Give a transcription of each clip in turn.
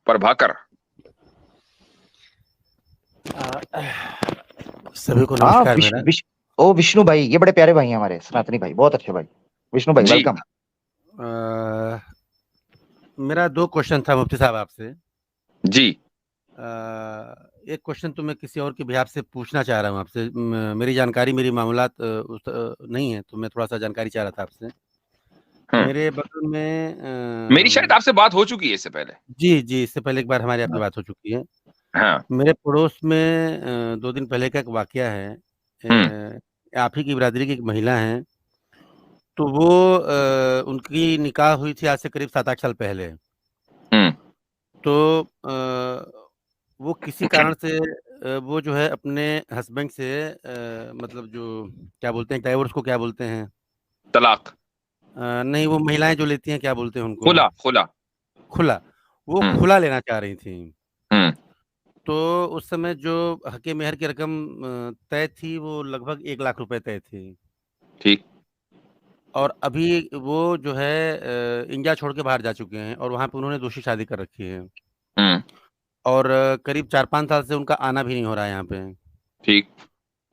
प्रभाकर। सभी को नमस्कार। मेरा विष्णु भाई, ये बड़े प्यारे भाई हैं हमारे, सनातनी भाई, बहुत अच्छे भाई। विष्णु भाई वेलकम। मेरा 2 क्वेश्चन था मुफ्ती साहब आपसे जी। एक क्वेश्चन तो मैं किसी और के बिहाफ से पूछना चाह रहा हूँ आपसे। मेरी जानकारी, मेरी मामूलात नहीं है, तो मैं थोड़ा सा जानकारी चाह रहा था आपसे। मेरे बगल में मेरी शायद आपसे बात हो चुकी है इससे पहले। जी, इससे पहले एक बार हमारी आपकी बात हो चुकी है। हाँ। मेरे पड़ोस में 2 दिन पहले का एक वाकया है। आप ही की बिरादरी की एक महिला हैं, तो वो उनकी निकाह हुई थी आज से करीब 7-8 साल पहले। तो वो किसी कारण से वो जो है अपने हस्बैंड से मतलब जो क्या बोलते हैं, डाइवोर्स को क्या बोलते हैं? तलाक। नहीं, वो महिलाएं जो लेती हैं क्या बोलते हैं उनको? खुला। वो खुला लेना चाह रही थी। तो उस समय जो हक़ मेहर की रकम तय थी वो लगभग 1 लाख रुपए तय थी। ठीक। और अभी वो जो है इंडिया छोड़ के बाहर जा चुके हैं और वहाँ पे उन्होंने दूसरी शादी कर रखी है। और करीब 4-5 साल से उनका आना भी नहीं हो रहा है यहाँ पे। ठीक।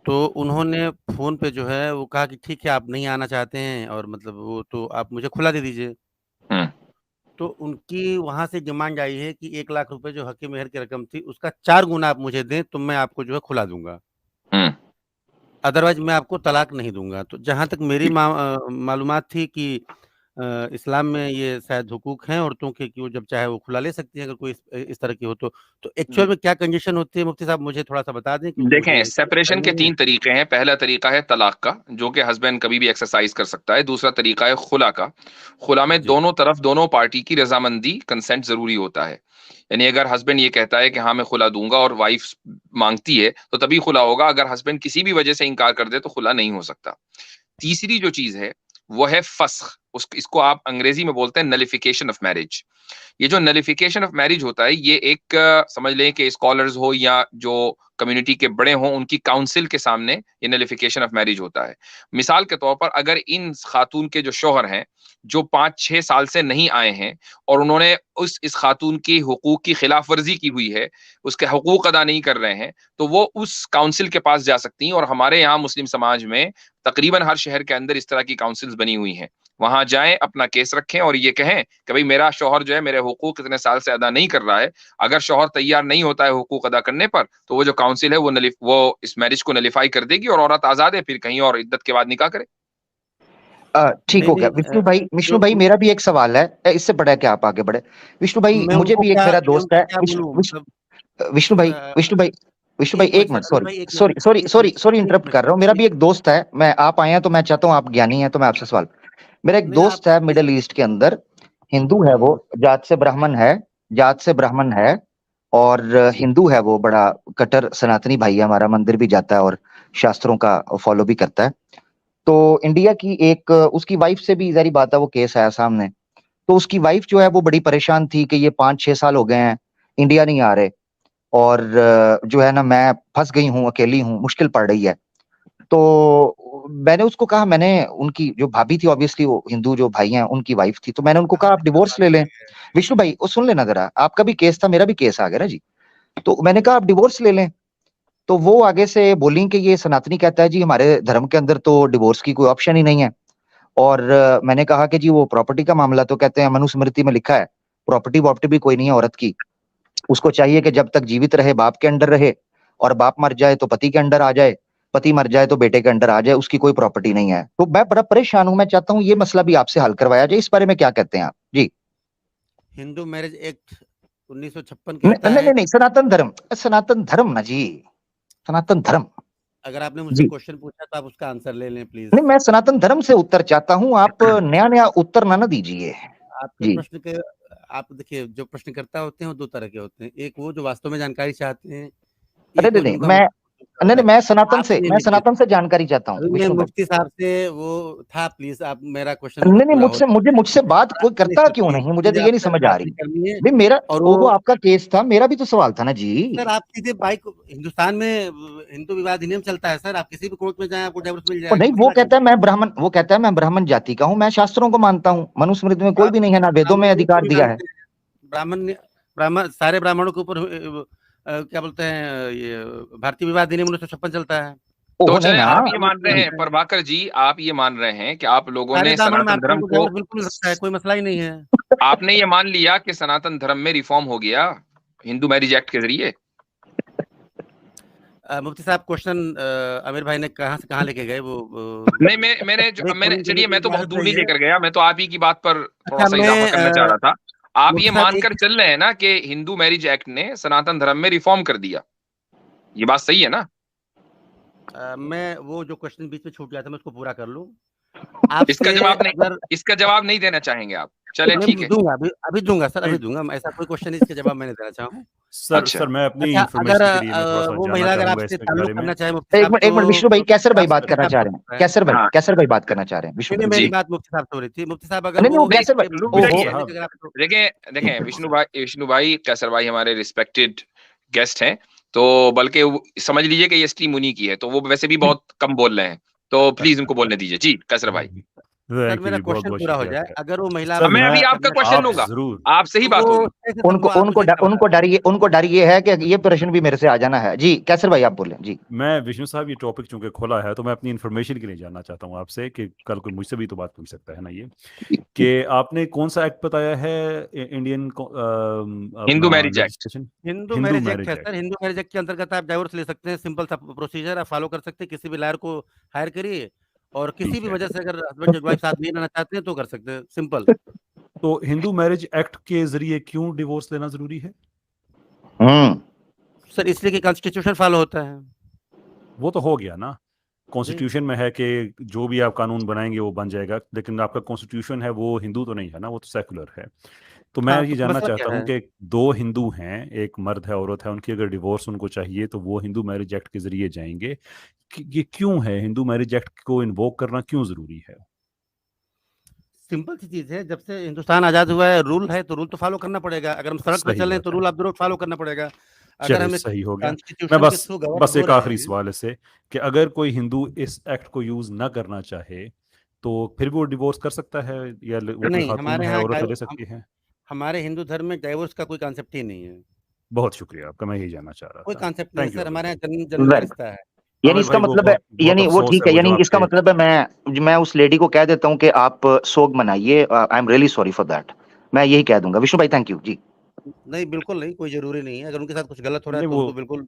तो उन्होंने फ़ोन पे जो है वो कहा कि ठीक है, आप नहीं आना चाहते हैं और मतलब वो तो आप मुझे खुला दे दीजिए। तो उनकी वहाँ से डिमांड आई है कि 1 लाख रुपए जो हक़ मेहर की रकम थी उसका 4 गुना आप मुझे दें, तो मैं आपको जो है खुला दूँगा। अदरवाइज़ मैं आपको तलाक नहीं दूँगा। तो जहाँ तक मेरी मालूमात थी कि इस्लाम में ये शायद हुकूक हैं औरतों के कि वो जब चाहे वो खुला ले सकती हैं, अगर कोई इस तरह की हो तो। एक्चुअल में क्या कंडीशन होती है मुफ्ती साहब, मुझे थोड़ा-सा बता दें? देखें, सेपरेशन के 3 तरीके हैं। पहला तरीका है तलाक का, जो कि हस्बैंड कभी भी एक्सरसाइज कर सकता है। दूसरा तरीका है खुला का। खुला में दोनों तरफ, दोनों पार्टी की रजामंदी, कंसेंट जरूरी होता है। यानी अगर हस्बैंड ये कहता है कि हाँ मैं खुला दूंगा और वाइफ मांगती है तो तभी खुला होगा। अगर हस्बैंड किसी भी वजह से इनकार कर दे तो खुला नहीं हो सकता। तीसरी जो चीज है वो है फस्ख। इसको आप अंग्रेजी में बोलते हैं नलिफिकेशन ऑफ मैरिज। ये जो नलिफिकेशन ऑफ मैरिज होता है, ये एक समझ लें कि स्कॉलर्स हो या जो कम्युनिटी के बड़े हों, उनकी काउंसिल के सामने ये नलिफिकेशन ऑफ मैरिज होता है। मिसाल के तौर पर अगर इन खातून के जो शौहर हैं, जो 5-6 साल से नहीं आए हैं और उन्होंने इस खातून की हुकूक की खिलाफ वर्जी की हुई है, उसके हुकूक अदा नहीं कर रहे हैं, तो वो उस काउंसिल के पास जा सकती हैं। और हमारे यहाँ मुस्लिम समाज में तकरीबन हर शहर के अंदर इस तरह की काउंसिल्स बनी हुई हैं। वहां जाएं, अपना केस रखें और ये कहें कि भाई मेरा शौहर जो है मेरे हुकूक इतने साल से अदा नहीं कर रहा है। अगर शौहर तैयार नहीं होता है हुकूक अदा करने पर, तो वो जो काउंसिल है वो इस मैरिज को नलिफाई कर देगी और औरत आजाद है, फिर कहीं और इद्दत के बाद निकाह करे। ठीक हो गया। विष्णु भाई मेरा भी एक सवाल है, इससे बड़ा क्या आप आगे बढ़े। विष्णु भाई, मुझे भी एक मेरा दोस्त है। विष्णु भाई एक मिनट, सॉरी इंटरप्ट कर रहा हूँ। मेरा भी एक दोस्त है, मैं आप आए हैं तो मैं चाहता हूँ, आप ज्ञानी हैं तो मैं आपसे सवाल। मेरा एक दोस्त है मिडिल ईस्ट के अंदर, हिंदू है, वो जात से ब्राह्मण है और हिंदू है। वो बड़ा कट्टर सनातनी भाई है हमारा, मंदिर भी जाता है और शास्त्रों का फॉलो भी करता है। तो इंडिया की एक उसकी वाइफ से भी जारी बात है, वो केस आया सामने। तो उसकी वाइफ जो है वो बड़ी परेशान थी कि ये 5-6 साल हो गए हैं, इंडिया नहीं आ रहे और जो है ना मैं फंस गई हूँ, अकेली हूँ, मुश्किल पड़ रही है। तो मैंने उसको कहा, मैंने उनकी जो भाभी थी, ऑब्वियसली वो हिंदू जो भाई हैं उनकी वाइफ थी, तो मैंने उनको कहा आप डिवोर्स ले लें। विष्णु भाई वो सुन लेना जरा, आपका भी केस था, मेरा भी केस आ गया ना जी। तो मैंने कहा आप डिवोर्स ले लें। तो वो आगे से बोली कि ये सनातनी कहता है जी हमारे धर्म के अंदर तो डिवोर्स की कोई ऑप्शन ही नहीं है। और मैंने कहा कि जी वो प्रॉपर्टी का मामला, तो कहते हैं मनुस्मृति में लिखा है प्रॉपर्टी वॉपर्टी भी कोई नहीं है औरत की, उसको चाहिए कि जब तक जीवित रहे बाप के अंडर रहे, और बाप मर जाए तो पति के अंडर आ जाए, पति मर जाए तो बेटे के अंडर आ जाए, उसकी कोई प्रॉपर्टी नहीं है। तो मैं बड़ा परेशान हूं, मैं चाहता हूं ये मसला भी आपसे हल करवाया जाए। इस बारे में क्या कहते हैं आप जी? हिंदू मैरिज एक्ट 1956 कहता है। नहीं, सनातन धर्म ना जी, सनातन धर्म। अगर आपने मुझसे क्वेश्चन पूछा तो आप उसका आंसर ले लें प्लीज। नहीं, मैं सनातन धर्म से उत्तर चाहता हूं, आप नया उत्तर ना दीजिए। आपके प्रश्न के आप देखिए, जो प्रश्नकर्ता होते हैं वो 2 तरह के होते हैं। एक वो जो वास्तव में जानकारी चाहते हैं। मैं सनातन से जानकारी चाहता हूँ। मुफ्ती साहब से वो था, प्लीज आप मेरा क्वेश्चन नहीं, मुझसे बात कोई करता क्यों नहीं, मुझे तो ये नहीं समझ आ रही। भाई मेरा और वो आपका केस था, मेरा भी तो सवाल था ना जी। सर आप सीधे बाइक, हिंदुस्तान में हिंदू विवाह अधिनियम चलता है सर, आप किसी भी कोर्ट में जाएं आपको डिवोर्स मिल जाएगा। नहीं, वो कहता है मैं ब्राह्मण जाति का हूँ, मैं शास्त्रों को मानता हूँ, मनुस्मृति में कोई भी नहीं है, ना वेदों में अधिकार दिया है। ब्राह्मण सारे ब्राह्मणों के ऊपर क्या बोलते हैं ये भारतीय विवाह अधिनियम 1956 चलता है। तो चले आप ये मान रहे हैं प्रभाकर जी, आप ये मान रहे हैं कि आप लोगों ने सनातन धर्म को बिल्कुल रखता है, कोई मसला ही नहीं है। आपने ये मान लिया कि सनातन धर्म में रिफॉर्म हो गया हिंदू मैरिज एक्ट के जरिए? मुफ्ती साहब क्वेश्चन आमिर भाई ने कहां से कहां लेके गए वो नहीं मैंने चलिए मैं तो बहुत दूर नहीं लेकर गया, मैं तो आप ही की बात पर थोड़ा सा इजाफा करना चाह रहा था। आप ये मानकर चल रहे हैं ना कि हिंदू मैरिज एक्ट ने सनातन धर्म में रिफॉर्म कर दिया, ये बात सही है ना? मैं वो जो क्वेश्चन बीच में छूट गया था मैं उसको पूरा कर लूं। इसका जवाब नहीं देना चाहेंगे आप? चले ठीक है, दूंगा अभी दूंगा सर, अभी दूंगा। ऐसा कोई क्वेश्चन इसके जवाब मैंने देना चाहूँ सर मैं अपनी इंफॉर्मेशन के लिए मैं थोड़ा सा वो महिला अगर आपसे ताल्लुक करना चाहे एक मिनट विष्णु भाई, कैसर भाई बात करना चाह रहे हैं, कैसर भाई बात करना चाह रहे हैं। विष्णु मेरी बात मुफ्ती साहब से हो रही थी। मुफ्ती साहब अगर देखें विष्णु भाई कैसर भाई हमारे रिस्पेक्टेड गेस्ट हैं, तो बल्कि समझ लीजिए कि ये स्ट्रीम उन्हीं की है, तो वो वैसे भी बहुत कम बोल रहे हैं, तो प्लीज उनको बोलने दीजिए। जी कैसर भाई, सर मेरा क्वेश्चन पूरा हो जाए। अगर वो महिला, मैं अभी आपका क्वेश्चन लूंगा, आपसे ही बात होगी। उनको डर ये है कि ये प्रश्न भी मेरे से आ जाना है। जी कैसर भाई आप बोलें। जी मैं विष्णु साहब ये टॉपिक चूंकि खोला है तो मैं अपनी इन्फॉर्मेशन के लिए जानना चाहता हूँ आपसे कि कल कोई मुझसे भी तो बात पूछ सकता है ना, ये कि आपने कौन सा एक्ट बताया है Indian Hindu marriage act? Hindu marriage act है सर। हिंदू मैरिज एक्ट के अंतर्गत आप डाइवोर्स ले सकते हैं, सिंपल सा प्रोसीजर आप फॉलो कर सकते हैं। किसी भी लॉयर को हायर करिए और किसी भी वजह से अगर हस्बैंड वाइफ साथ नहीं रहना चाहते हैं तो कर सकते हैं, सिंपल। तो हिंदू मैरिज एक्ट के जरिए क्यों डिवोर्स लेना जरूरी है? सर इसलिए कि कॉन्स्टिट्यूशन फॉलो होता है। वो तो हो गया ना, कॉन्स्टिट्यूशन में है कि जो भी आप कानून बनाएंगे वो बन जाएगा, लेकिन आपका कॉन्स्टिट्यूशन है वो हिंदू तो नहीं है ना, वो तो सेकुलर है। तो मैं ये जानना चाहता हूँ कि दो हिंदू हैं, एक मर्द है औरत है, उनकी अगर डिवोर्स उनको चाहिए तो वो हिंदू मैरिज एक्ट के जरिए जाएंगे। ये क्यों है? हिंदू मैरिज एक्ट को इन्वोक करना क्यों जरूरी है? सिंपल सी चीज है, जब से हिंदुस्तान आजाद हुआ है रूल है तो रूल तो फॉलो करना पड़ेगा। अगर हम सड़क पर चलें तो rule of the road follow करना पड़ेगा। अगर हमें सही हो गया। मैं बस एक आखिरी सवाल इससे कि अगर कोई हिंदू इस एक्ट को यूज ना करना चाहे तो फिर भी वो डिवोर्स कर सकता है या नहीं? हमारे यहाँ औरत ले सकती है? हमारे हिंदू धर्म में डाइवोर्स का कोई कॉन्सेप्ट ही नहीं है। बहुत शुक्रिया आपका, मैं यही जानना चाह रहा था। कोई कॉन्सेप्ट नहीं सर, हमारे यहाँ जन्म रिश्ता है। यानी इसका मतलब है, यानी वो ठीक है, यानी इसका मतलब है मैं उस लेडी को कह देता हूँ कि आप सोग मनाइए, I am really sorry for that, मैं यही कह दूंगा। विष्णु भाई थैंक यू। जी नहीं बिल्कुल नहीं, कोई जरूरी नहीं है। अगर उनके साथ कुछ गलत हो रहा है तो बिल्कुल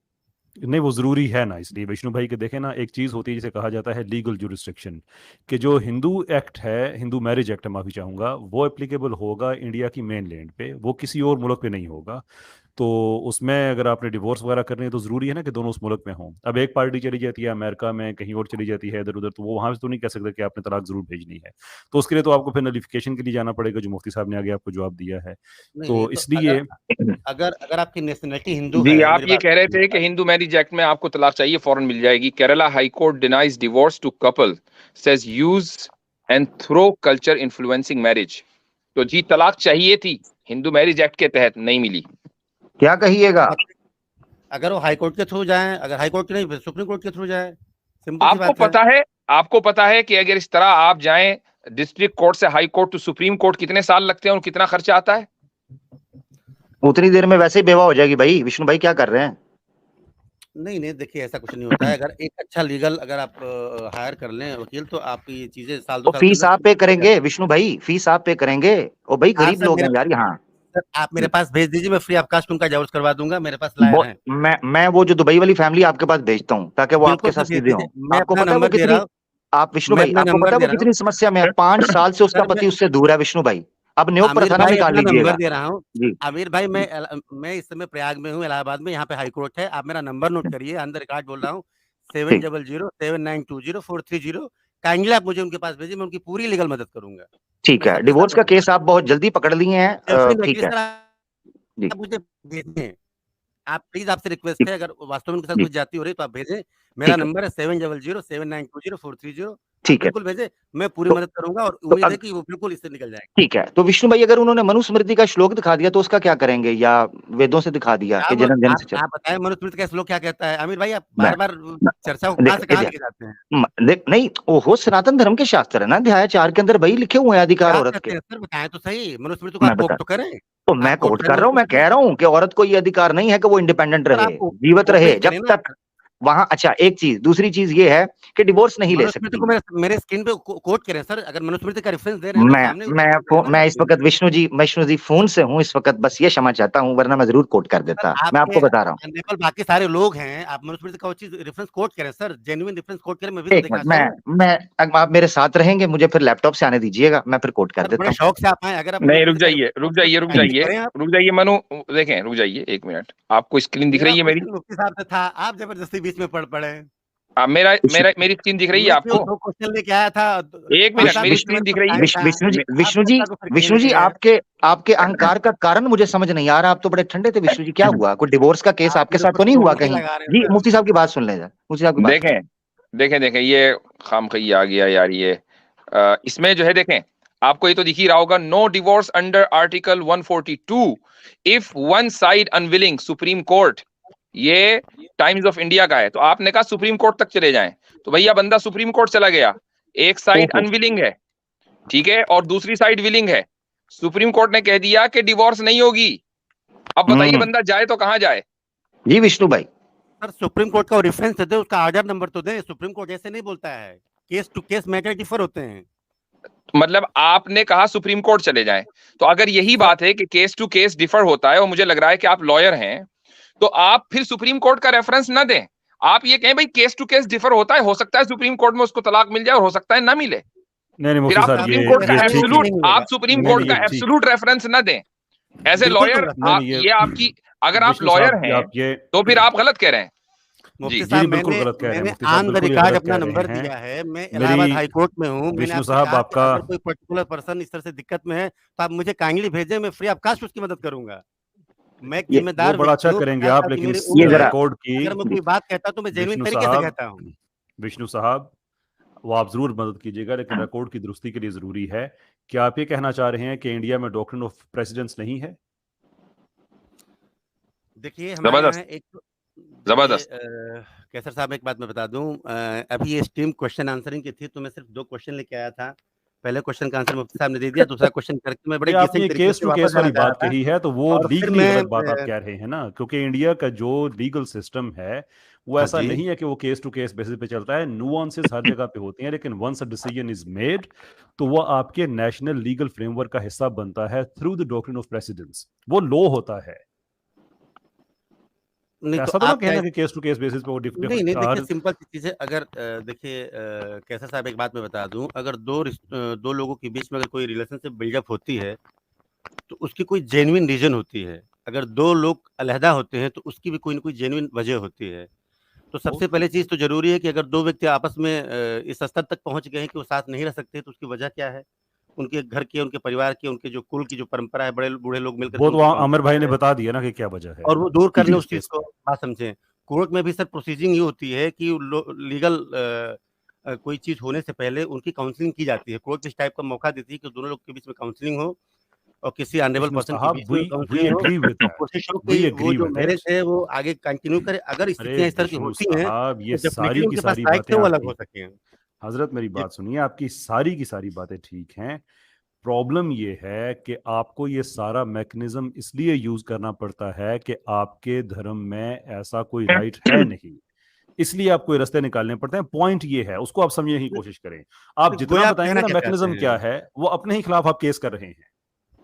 नहीं, वो जरूरी है ना। इसलिए विष्णु भाई के देखे ना, एक चीज होती है जिसे कहा जाता है लीगल जुरिस्डिक्शन, कि जो हिंदू एक्ट है, हिंदू मैरिज एक्ट है, माफी चाहूंगा, वो एप्लीकेबल होगा इंडिया की मेन लैंड पे, वो किसी और मुल्क पे नहीं होगा। तो उसमें अगर आपने डिवोर्स वगैरह करनी है तो जरूरी है ना कि दोनों उस मुल्क में हों। अब एक पार्टी चली जाती है अमेरिका में, कहीं और चली जाती है इधर उधर, तो वो वहां से तो नहीं कह सकते कि आपने तलाक जरूर भेजनी है। तो उसके लिए तो आपको फिर नोटिफिकेशन के लिए जाना पड़ेगा, जो मुफ्ती साहब ने आगे आपको जवाब दिया है। तो इसलिए अगर आपकी नेशनलिटी हिंदू है, आप ये कह रहे थे कि हिंदू मैरिज एक्ट में आपको तलाक चाहिए फौरन मिल जाएगी। Kerala high court denies divorce to couple, says use and throw culture influencing marriage. तो जी तलाक चाहिए थी, हिंदू मैरिज एक्ट के तहत नहीं मिली। क्या कहिएगा? अगर वो हाई कोर्ट के थ्रू जाए, अगर हाई कोर्ट नहीं सुप्रीम कोर्ट के थ्रू जाए, आपको पता है कि अगर इस तरह आप जाएं डिस्ट्रिक्ट कोर्ट से high court to supreme court, कितने साल लगते हैं और कितना खर्चा आता है? उतनी देर में वैसे ही बेवा हो जाएगी भाई। विष्णु भाई क्या कर रहे हैं? नहीं देखिए ऐसा कुछ नहीं होता है। अगर एक अच्छा लीगल अगर आप हायर कर लें वकील, तो आपकी ये चीजें साल दो साल फीस आप पे करेंगे विष्णु भाई, फीस आप पे करेंगे। ओ भाई गरीब लोग हैं यार यहाँ। आप मेरे पास भेज दीजिए, मैं फ्री ऑफ कास्ट उनका डिवोर्स करवा दूंगा। मेरे पास लायर हैं। मैं वो जो दुबई वाली फैमिली आपके पास भेजता हूँ ताकि वो आपके साथ सीधे हों। आपको पता है वो कितनी, आप विष्णु भाई आपको पता है वो कितनी समस्या में है? 5 साल से उसका पति उससे दूर है विष्णु भाई। अब न्यू प्रथा निकाल लीजिएगा। दे रहा हूँ आमिर भाई, मैं इस समय प्रयाग में हूँ, इलाहाबाद में। यहाँ पे हाई कोर्ट है। आप मेरा नंबर नोट करिए, अंदर रिकॉर्ड बोल रहा हूँ 7007920430। काइंडली आप मुझे उनके पास भेजिए, मैं उनकी पूरी लीगल मदद करूंगा। ठीक है, डिवोर्स का केस आप बहुत जल्दी पकड़ लिए हैं। ठीक है, मुझे भेजें आप प्लीज, आपसे रिक्वेस्ट है, अगर वास्तव में उनके साथ कुछ जाती हो रही तो आप भेजें। मेरा नंबर है 7007920430। ठीक है, बिल्कुल भेजे, मैं पूरी मदद करूंगा और उम्मीद है कि वो बिल्कुल इससे निकल जाएगा। ठीक है, तो विष्णु भाई अगर उन्होंने मनुस्मृति का श्लोक दिखा दिया तो उसका क्या करेंगे, या वेदों से दिखा दिया कि जन्म जन्म से चल। आप बताएं मनुस्मृति का श्लोक क्या कहता है? आमिर भाई आप मैं बार-बार चर्चा को कहां से कहां लेके जाते हैं? देख नहीं, ओहो, सनातन धर्म के शास्त्र है ना, अध्याय 4 के अंदर वही लिखे हुए हैं अधिकार औरत के। सर बताएं तो सही, मनुस्मृति को आप कोट तो करें। तो मैं कोट कर रहा हूँ, मैं कह रहा हूँ कि औरत को ये अधिकार नहीं है कि वो इंडिपेंडेंट रहे, जीवित रहे जब तक वहां। अच्छा, एक चीज, दूसरी चीज ये है कि डिवोर्स नहीं ले सकती। को मेरे स्क्रीन पे कोट करें सर, अगर मनुस्मृति का रेफरेंस दे रहे हैं मैं इस वक्त विष्णु जी फोन से हूँ इस वक्त, बस ये क्षमा चाहता हूँ, वरना मैं जरूर कोट कर देता। मैं आपको बता रहा हूँ, बाकी सारे लोग हैं, आप मनुस्मृति का वो चीज रेफरेंस कोट करें सर, जेन्युइन रेफरेंस कोट करें। मैं आप मेरे साथ रहेंगे, मुझे फिर लैपटॉप से आने दीजिएगा, मैं फिर कोट कर देता हूँ। शौक से आप आए, अगर नहीं, रुक जाइए मनु, देखें, रुक जाइए 1 मिनट। आपको स्क्रीन दिख रही है मेरी? मुफ्ती साहब से था, आप जबरदस्ती बीच में पढ़ पड़े। मेरी स्क्रीन दिख रही है आपको? 2 क्वेश्चन लेके आया था। 1 मिनट, मेरी स्क्रीन दिख रही है? विष्णु जी आपके अहंकार का कारण मुझे समझ नहीं आ रहा। आप तो बड़े ठंडे थे विष्णु जी, क्या हुआ? कोई डिवोर्स का केस आपके साथ तो नहीं हुआ कहीं? जी मुफ्ती साहब की बात सुन ले, मुफ्ती साहब की बात देखें, ये खामखई आ गया यार। ये इसमें जो है, देखें, आपको ये तो दिख ही रहा होगा, no divorce under article 142 if one side unwilling, supreme court. ये टाइम्स ऑफ इंडिया का है। तो आपने कहा सुप्रीम कोर्ट तक चले जाएं, तो भैया बंदा सुप्रीम कोर्ट चला गया, एक साइड अनविलिंग है, ठीक है, और दूसरी साइड विलिंग है। सुप्रीम कोर्ट ने कह दिया कि डिवोर्स नहीं होगी। अब बताइए बंदा जाए तो कहां जाए? जी विष्णु भाई, सर सुप्रीम कोर्ट का रेफरेंस दे, उसका ऑर्डर नंबर तो दे। सुप्रीम कोर्ट ऐसे नहीं बोलता है, case to case matter differ होते हैं। मतलब आपने कहा सुप्रीम कोर्ट चले जाएं, तो अगर यही बात है कि केस टू केस डिफर होता है, और मुझे लग रहा है कि आप लॉयर हैं, तो आप फिर सुप्रीम कोर्ट का रेफरेंस ना दें। आप ये कहें भाई केस टू केस डिफर होता है, हो सकता है सुप्रीम कोर्ट में उसको तलाक मिल जाए और हो सकता है ना मिले। फिर आप सुप्रीम कोर्ट का एब्सोल्यूट रेफरेंस ना दें एज ए लॉयर। ये आपकी, अगर आप लॉयर हैं तो फिर आप गलत कह रहे हैं। मुफ्ती साहब, मैंने ऑन द रिकॉर्ड अपना नंबर दिया है, मैं इलाहाबाद हाई कोर्ट में हूँ। विष्णु साहब, आपका कोई पर्टिकुलर पर्सन इस तरह से दिक्कत में है तो आप मुझे काइंडली भेजें, मैं फ्री ऑफ कॉस्ट उसकी मदद करूंगा। मैं जिम्मेदार, बड़ा अच्छा करेंगे आप, लेकिन ये जरा कोर्ट की, अगर मैं कोई बात कहता तो मैं जेन्युइन तरीके से कहता हूँ। विष्णु साहब, वो आप जरूर मदद कीजिएगा, लेकिन रिकॉर्ड की दुरुस्ती के लिए जरूरी है। क्या आप ये कहना चाह रहे हैं कि इंडिया में डॉक्ट्रिन ऑफ प्रेसिडेंस नहीं है? देखिए हमारे यहाँ एक जबरदस्त कैसर साहब, एक बात मैं बता दूं, अभी ये स्ट्रीम क्वेश्चन आंसरिंग की थी, तो मैं सिर्फ 2 क्वेश्चन लेके आया था। पहले क्वेश्चन का आंसर मुफ्ती साहब ने दे दिया, दूसरा क्वेश्चन करके मैं बड़े केस टू केस वाली बात कही है, तो वो लीगली गलत बात आप कह रहे हैं ना, क्योंकि इंडिया का जो लीगल सिस्टम है वो ऐसा नहीं है कि वो केस टू केस बेसिस पे चलता है। नुआंसेस हर जगह पे होती हैं, लेकिन once a decision is made तो वो आपके नेशनल लीगल फ्रेमवर्क का हिस्सा बनता है through the doctrine of precedence. वो लॉ होता है। नहीं ऐसा तो आप कहना कि केस टू केस बेसिस पे वो नहीं, देखिए सिंपल सी चीज है। अगर देखिए कैसर साहब, एक बात मैं बता दूं, अगर दो लोगों के बीच में अगर कोई रिलेशनशिप बिल्डअप होती है तो उसकी कोई जेन्युइन रीजन होती है। अगर 2 लोग अलहदा होते हैं तो उसकी भी कोई ना कोई जेन्युइन वजह होती है। तो सबसे पहले चीज तो जरूरी है कि अगर 2 व्यक्ति आपस में इस स्तर तक पहुंच गए हैं कि वो साथ नहीं रह सकते, तो उसकी वजह क्या है? उनके घर के, उनके परिवार के, उनके जो कुल की जो परंपरा है, बड़े बूढ़े लोग मिलकर, वो तो आमिर भाई ने बता दिया ना कि क्या वजह है, और वो दूर करने उस चीज को बात समझे। कोर्ट में भी सर प्रोसीजिंग ये होती है कि लीगल कोई चीज होने से पहले उनकी काउंसलिंग की जाती है। कोर्ट इस टाइप का मौका देती है कि दोनों लोग के बीच में काउंसलिंग हो और किसी ऑनरेबल पर्सन के बीच में काउंसलिंग हो, कोशिश हो कि वो जो मैरिज है वो आगे कंटिन्यू करे। अगर स्थितियां इस तरह की होती हैं, ये सारी की सारी बातें अलग हो सके। हजरत मेरी बात सुनिए, आपकी सारी की सारी बातें ठीक हैं। प्रॉब्लम ये है कि आपको ये सारा मैकेनिज्म इसलिए यूज करना पड़ता है कि आपके धर्म में ऐसा कोई राइट है नहीं, इसलिए आपको ये रास्ते निकालने पड़ते हैं। पॉइंट ये है, उसको आप समझने की कोशिश करें। आप जितना बताएंगे ना मैकेनिज्म क्या है, वो अपने ही खिलाफ आप केस कर रहे हैं।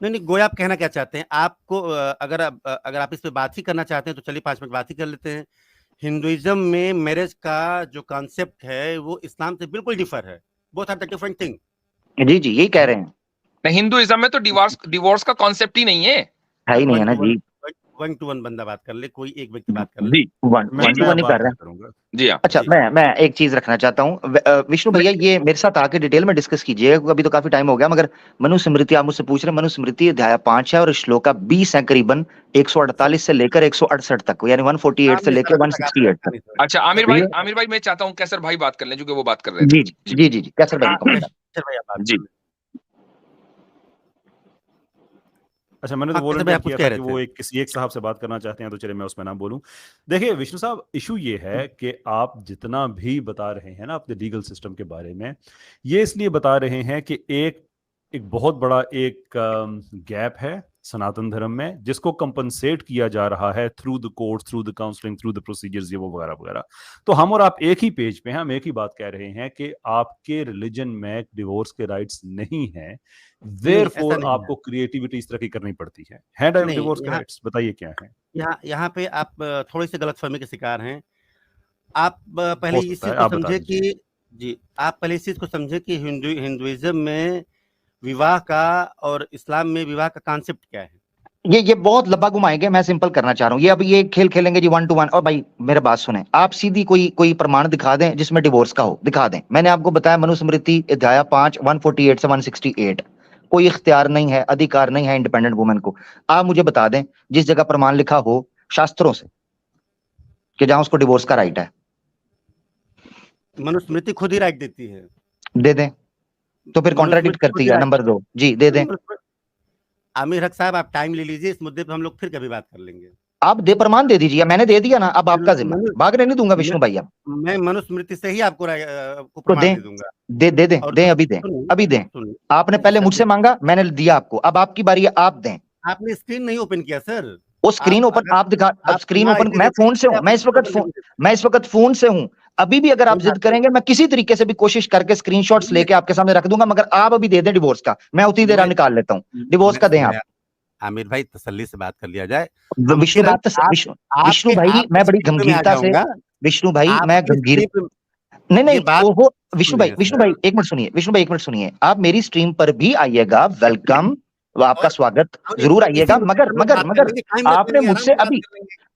नहीं, गोया आप कहना क्या चाहते हैं? आपको अगर आप इस पे बात ही करना चाहते हैं तो चलिए 5 मिनट बात ही कर लेते हैं। हिंदुइज्म में मैरिज का जो कॉन्सेप्ट है वो इस्लाम से बिल्कुल डिफर है। Both are the different thing. जी यही कह रहे हैं। हिंदुइज्म में तो डिवोर्स का कॉन्सेप्ट ही नहीं है। ही नहीं है ना जी। 1 to 1 बंदा बात कर ले, कोई एक व्यक्ति बात कर ले। जी, 1 to 1 ही कर रहे हैं। जी हाँ। अच्छा, मैं एक चीज रखना चाहता हूँ विष्णु भैया, ये मेरे साथ आके डिटेल में डिस्कस कीजिए, अभी तो काफी टाइम हो गया, मगर मनुस्मृति आप मुझसे पूछ रहे हैं, मनुस्मृति अध्याय 5 है और श्लोका 20 है, करीबन 148 से लेकर 168 तक, यानी 148 से लेकर 168 तक। अच्छा आमिर भाई मैं चाहता हूँ कैसर भाई बात कर लें, क्योंकि वो बात कर रहे थे। जी कैसर भाई कमेंट। जी अच्छा, मैंने तो वॉलंटियर किया था कि वो किसी एक साहब से बात करना चाहते हैं, तो चलिए मैं उसमें नाम बोलूं। देखिए विष्णु साहब, इशू ये है कि आप जितना भी बता रहे हैं ना अपने लीगल सिस्टम के बारे में, ये इसलिए बता रहे हैं कि एक बहुत बड़ा एक गैप है सनातन धर्म में, जिसको कंपनसेट किया जा रहा है through the court, through the counselling, through the procedures, ये वो वगैरह वगैरह। तो हम और आप एक ही पेज पे हैं, हम एक ही बात कह रहे हैं कि आपके रिलीजन में डिवोर्स के राइट्स नहीं हैं, देयरफॉर आपको क्रिएटिविटी इस तरह की करनी पड़ती है डिवोर्स के राइट्स? बताइए क्या है। यहाँ पे आप थोड़ी सी गलतफहमी के शिकार हैं। आप पहले इस चीज को समझे कि जी, आप पहले इस चीज को समझे कि हिंदुइज्म में विवाह का और इस्लाम में विवाह का कॉन्सेप्ट क्या है। ये बहुत लंबा घुमाएंगे, मैं सिंपल करना चाह रहा हूँ। ये अभी ये खेल खेलेंगे जी 1 to 1। और भाई मेरे बात सुने, आप सीधी कोई प्रमाण दिखा दें जिसमें डिवोर्स का हो, दिखा दें। मैंने आपको बताया मनुस्मृति अध्याय 5 148 से 168, कोई इख्तियार नहीं है, अधिकार नहीं है इंडिपेंडेंट वुमेन को। आप मुझे बता दें जिस जगह प्रमाण लिखा हो शास्त्रों से कि जहां उसको डिवोर्स का राइट है। मनुस्मृति खुद ही राइट देती है। दे दें, तो फिर कॉन्ट्राडिक्ट करती है। नंबर 2 जी दे दें। आमिर हक साहब, आप टाइम ले लीजिए, इस मुद्दे पे हम लोग फिर कभी बात कर लेंगे। आप प्रमाण दे दीजिए, मैंने दे दिया ना, अब आपका जिम्मा, भागने नहीं दूंगा विष्णु भैया। मैं मनुस्मृति से ही आपको प्रमाण दे दूंगा। दे अभी दें। आपने पहले मुझसे मांगा, मैंने दिया आपको, अब आपकी बारी है, आप दें। आपने स्क्रीन नहीं ओपन किया सर। वो स्क्रीन ओपन आप दिखा, अब स्क्रीन ओपन, मैं फोन से हूँ, मैं इस वक्त फोन से हूँ। अभी भी अगर आप जिद करेंगे, मैं किसी तरीके से भी कोशिश करके स्क्रीनशॉट्स लेके आपके सामने रख दूंगा, मगर आप अभी दे दें डिवोर्स का, मैं उतनी देर निकाल लेता हूँ। डिवोर्स का दें आप। आमिर भाई, तसल्ली से बात कर लिया जाए। विष्णु भाई, मैं बड़ी गंभीरता से, विष्णु भाई मैं गंभीर नहीं ओहो विष्णु भाई एक मिनट सुनिए। आप मेरी स्ट्रीम पर भी आइएगा, वेलकम, आपका स्वागत, जरूर आइएगा। मगर आपने मुझसे अभी,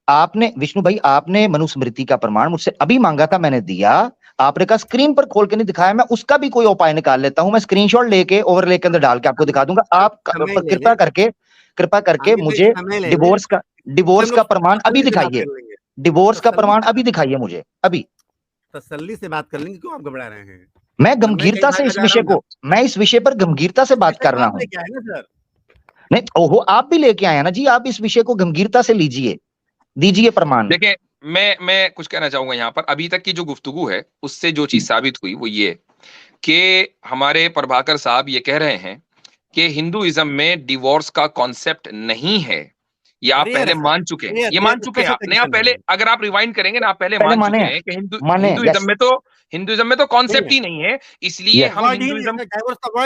आपने विष्णु भाई, आपने मनुस्मृति का प्रमाण मुझसे अभी मांगा था, मैंने दिया। आपने कहा स्क्रीन पर खोल के नहीं दिखाया, मैं उसका भी कोई उपाय निकाल लेता हूं, मैं स्क्रीनशॉट लेके ओवरले के अंदर डाल के आपको दिखा दूंगा। आप कृपा करके मुझे डिवोर्स का प्रमाण अभी दिखाइए। डिवोर्स का प्रमाण अभी दिखाइए मुझे, अभी। तसल्ली से बात कर लेंगे, क्यों आप घबरा रहे हैं? मैं गंभीरता से इस विषय को, मैं इस विषय पर गंभीरता से बात कर रहा हूं। नहीं ओहो, आप भी लेके आए ना जी, आप इस विषय को गंभीरता से लीजिए, दीजिए प्रमाण। देखिए मैं कुछ कहना चाहूंगा यहाँ पर। अभी तक की जो गुफ्तगू है उससे जो चीज साबित हुई वो ये कि हमारे प्रभाकर साहब ये कह रहे हैं कि हिंदुइज्म में डिवोर्स का कॉन्सेप्ट नहीं है। ये आप पहले मान चुके हैं, ये मान चुके हैं आप। नहीं, आप पहले, अगर आप रिवाइंड करेंगे ना, आप पहले मान चुके हैं कि हिंदुइज्म में तो कॉन्सेप्ट ही नहीं है। इसलिए हम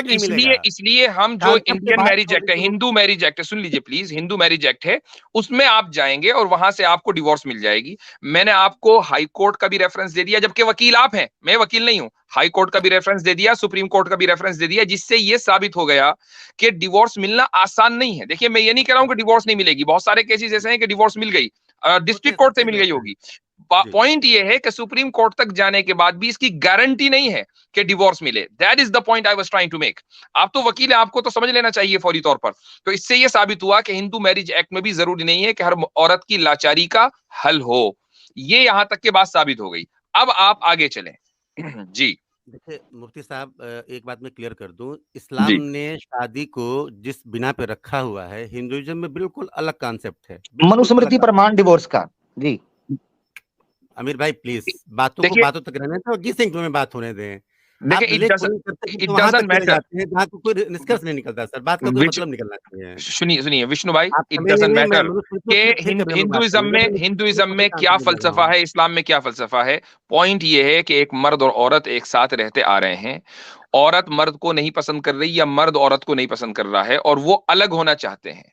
इसलिए हम जो इंडियन मैरिज एक्ट है, हिंदू मैरिज एक्ट है, सुन लीजिए प्लीज, हिंदू मैरिज एक्ट है, उसमें आप जाएंगे और वहां से आपको डिवोर्स मिल जाएगी। मैंने आपको हाई कोर्ट का भी रेफरेंस दे दिया, जबकि वकील आप हैं, मैं वकील नहीं हूं। हाई कोर्ट का भी रेफरेंस दे दिया, सुप्रीम कोर्ट का भी रेफरेंस दे दिया, जिससे ये साबित हो गया कि डिवोर्स मिलना आसान नहीं है। देखिए, मैं ये नहीं कह रहा हूं कि डिवोर्स नहीं मिलेगी, बहुत सारे केसेस ऐसे हैं कि डिवोर्स मिल गई, डिस्ट्रिक्ट कोर्ट से मिल गई होगी। पॉइंट ये है कि सुप्रीम कोर्ट तक जाने के बाद भी इसकी गारंटी नहीं है कि डिवोर्स मिले। That is the point I was trying to make. आप तो वकील हैं, आपको तो समझ लेना चाहिए फौरी तौर पर। तो इससे ये साबित हुआ कि हिंदू मैरिज एक्ट में भी जरूरी नहीं है कि हर औरत की लाचारी का हल हो। ये यहां तक के बात साबित हो गई। अब आप आगे चलें। जी देखिए मुफ्ती साहब, एक बात मैं क्लियर कर दूं, इस्लाम ने शादी को जिस बिना पे रखा हुआ है, हिंदुइज्म में बिल्कुल अलग कॉन्सेप्ट है। मनुस्मृति प्रमाण डिवोर्स का। जी आमिर भाई प्लीज बातों तक रहने दो, जिस इंक्लूड में बात होने दें। देखिए, इट डजंट मैटर, जहां कोई निष्कर्ष नहीं निकलता सर, बात का कोई मतलब निकलना चाहिए। सुनिए विष्णु भाई, इट डजंट मैटर कि हिंदुइज्म में क्या फलसफा है, इस्लाम में क्या फलसफा है। पॉइंट ये है कि एक मर्द और औरत एक साथ रहते आ रहे हैं। औरत मर्द को नहीं पसंद कर रही या मर्द औरत को नहीं पसंद कर रहा है और वो अलग होना चाहते हैं।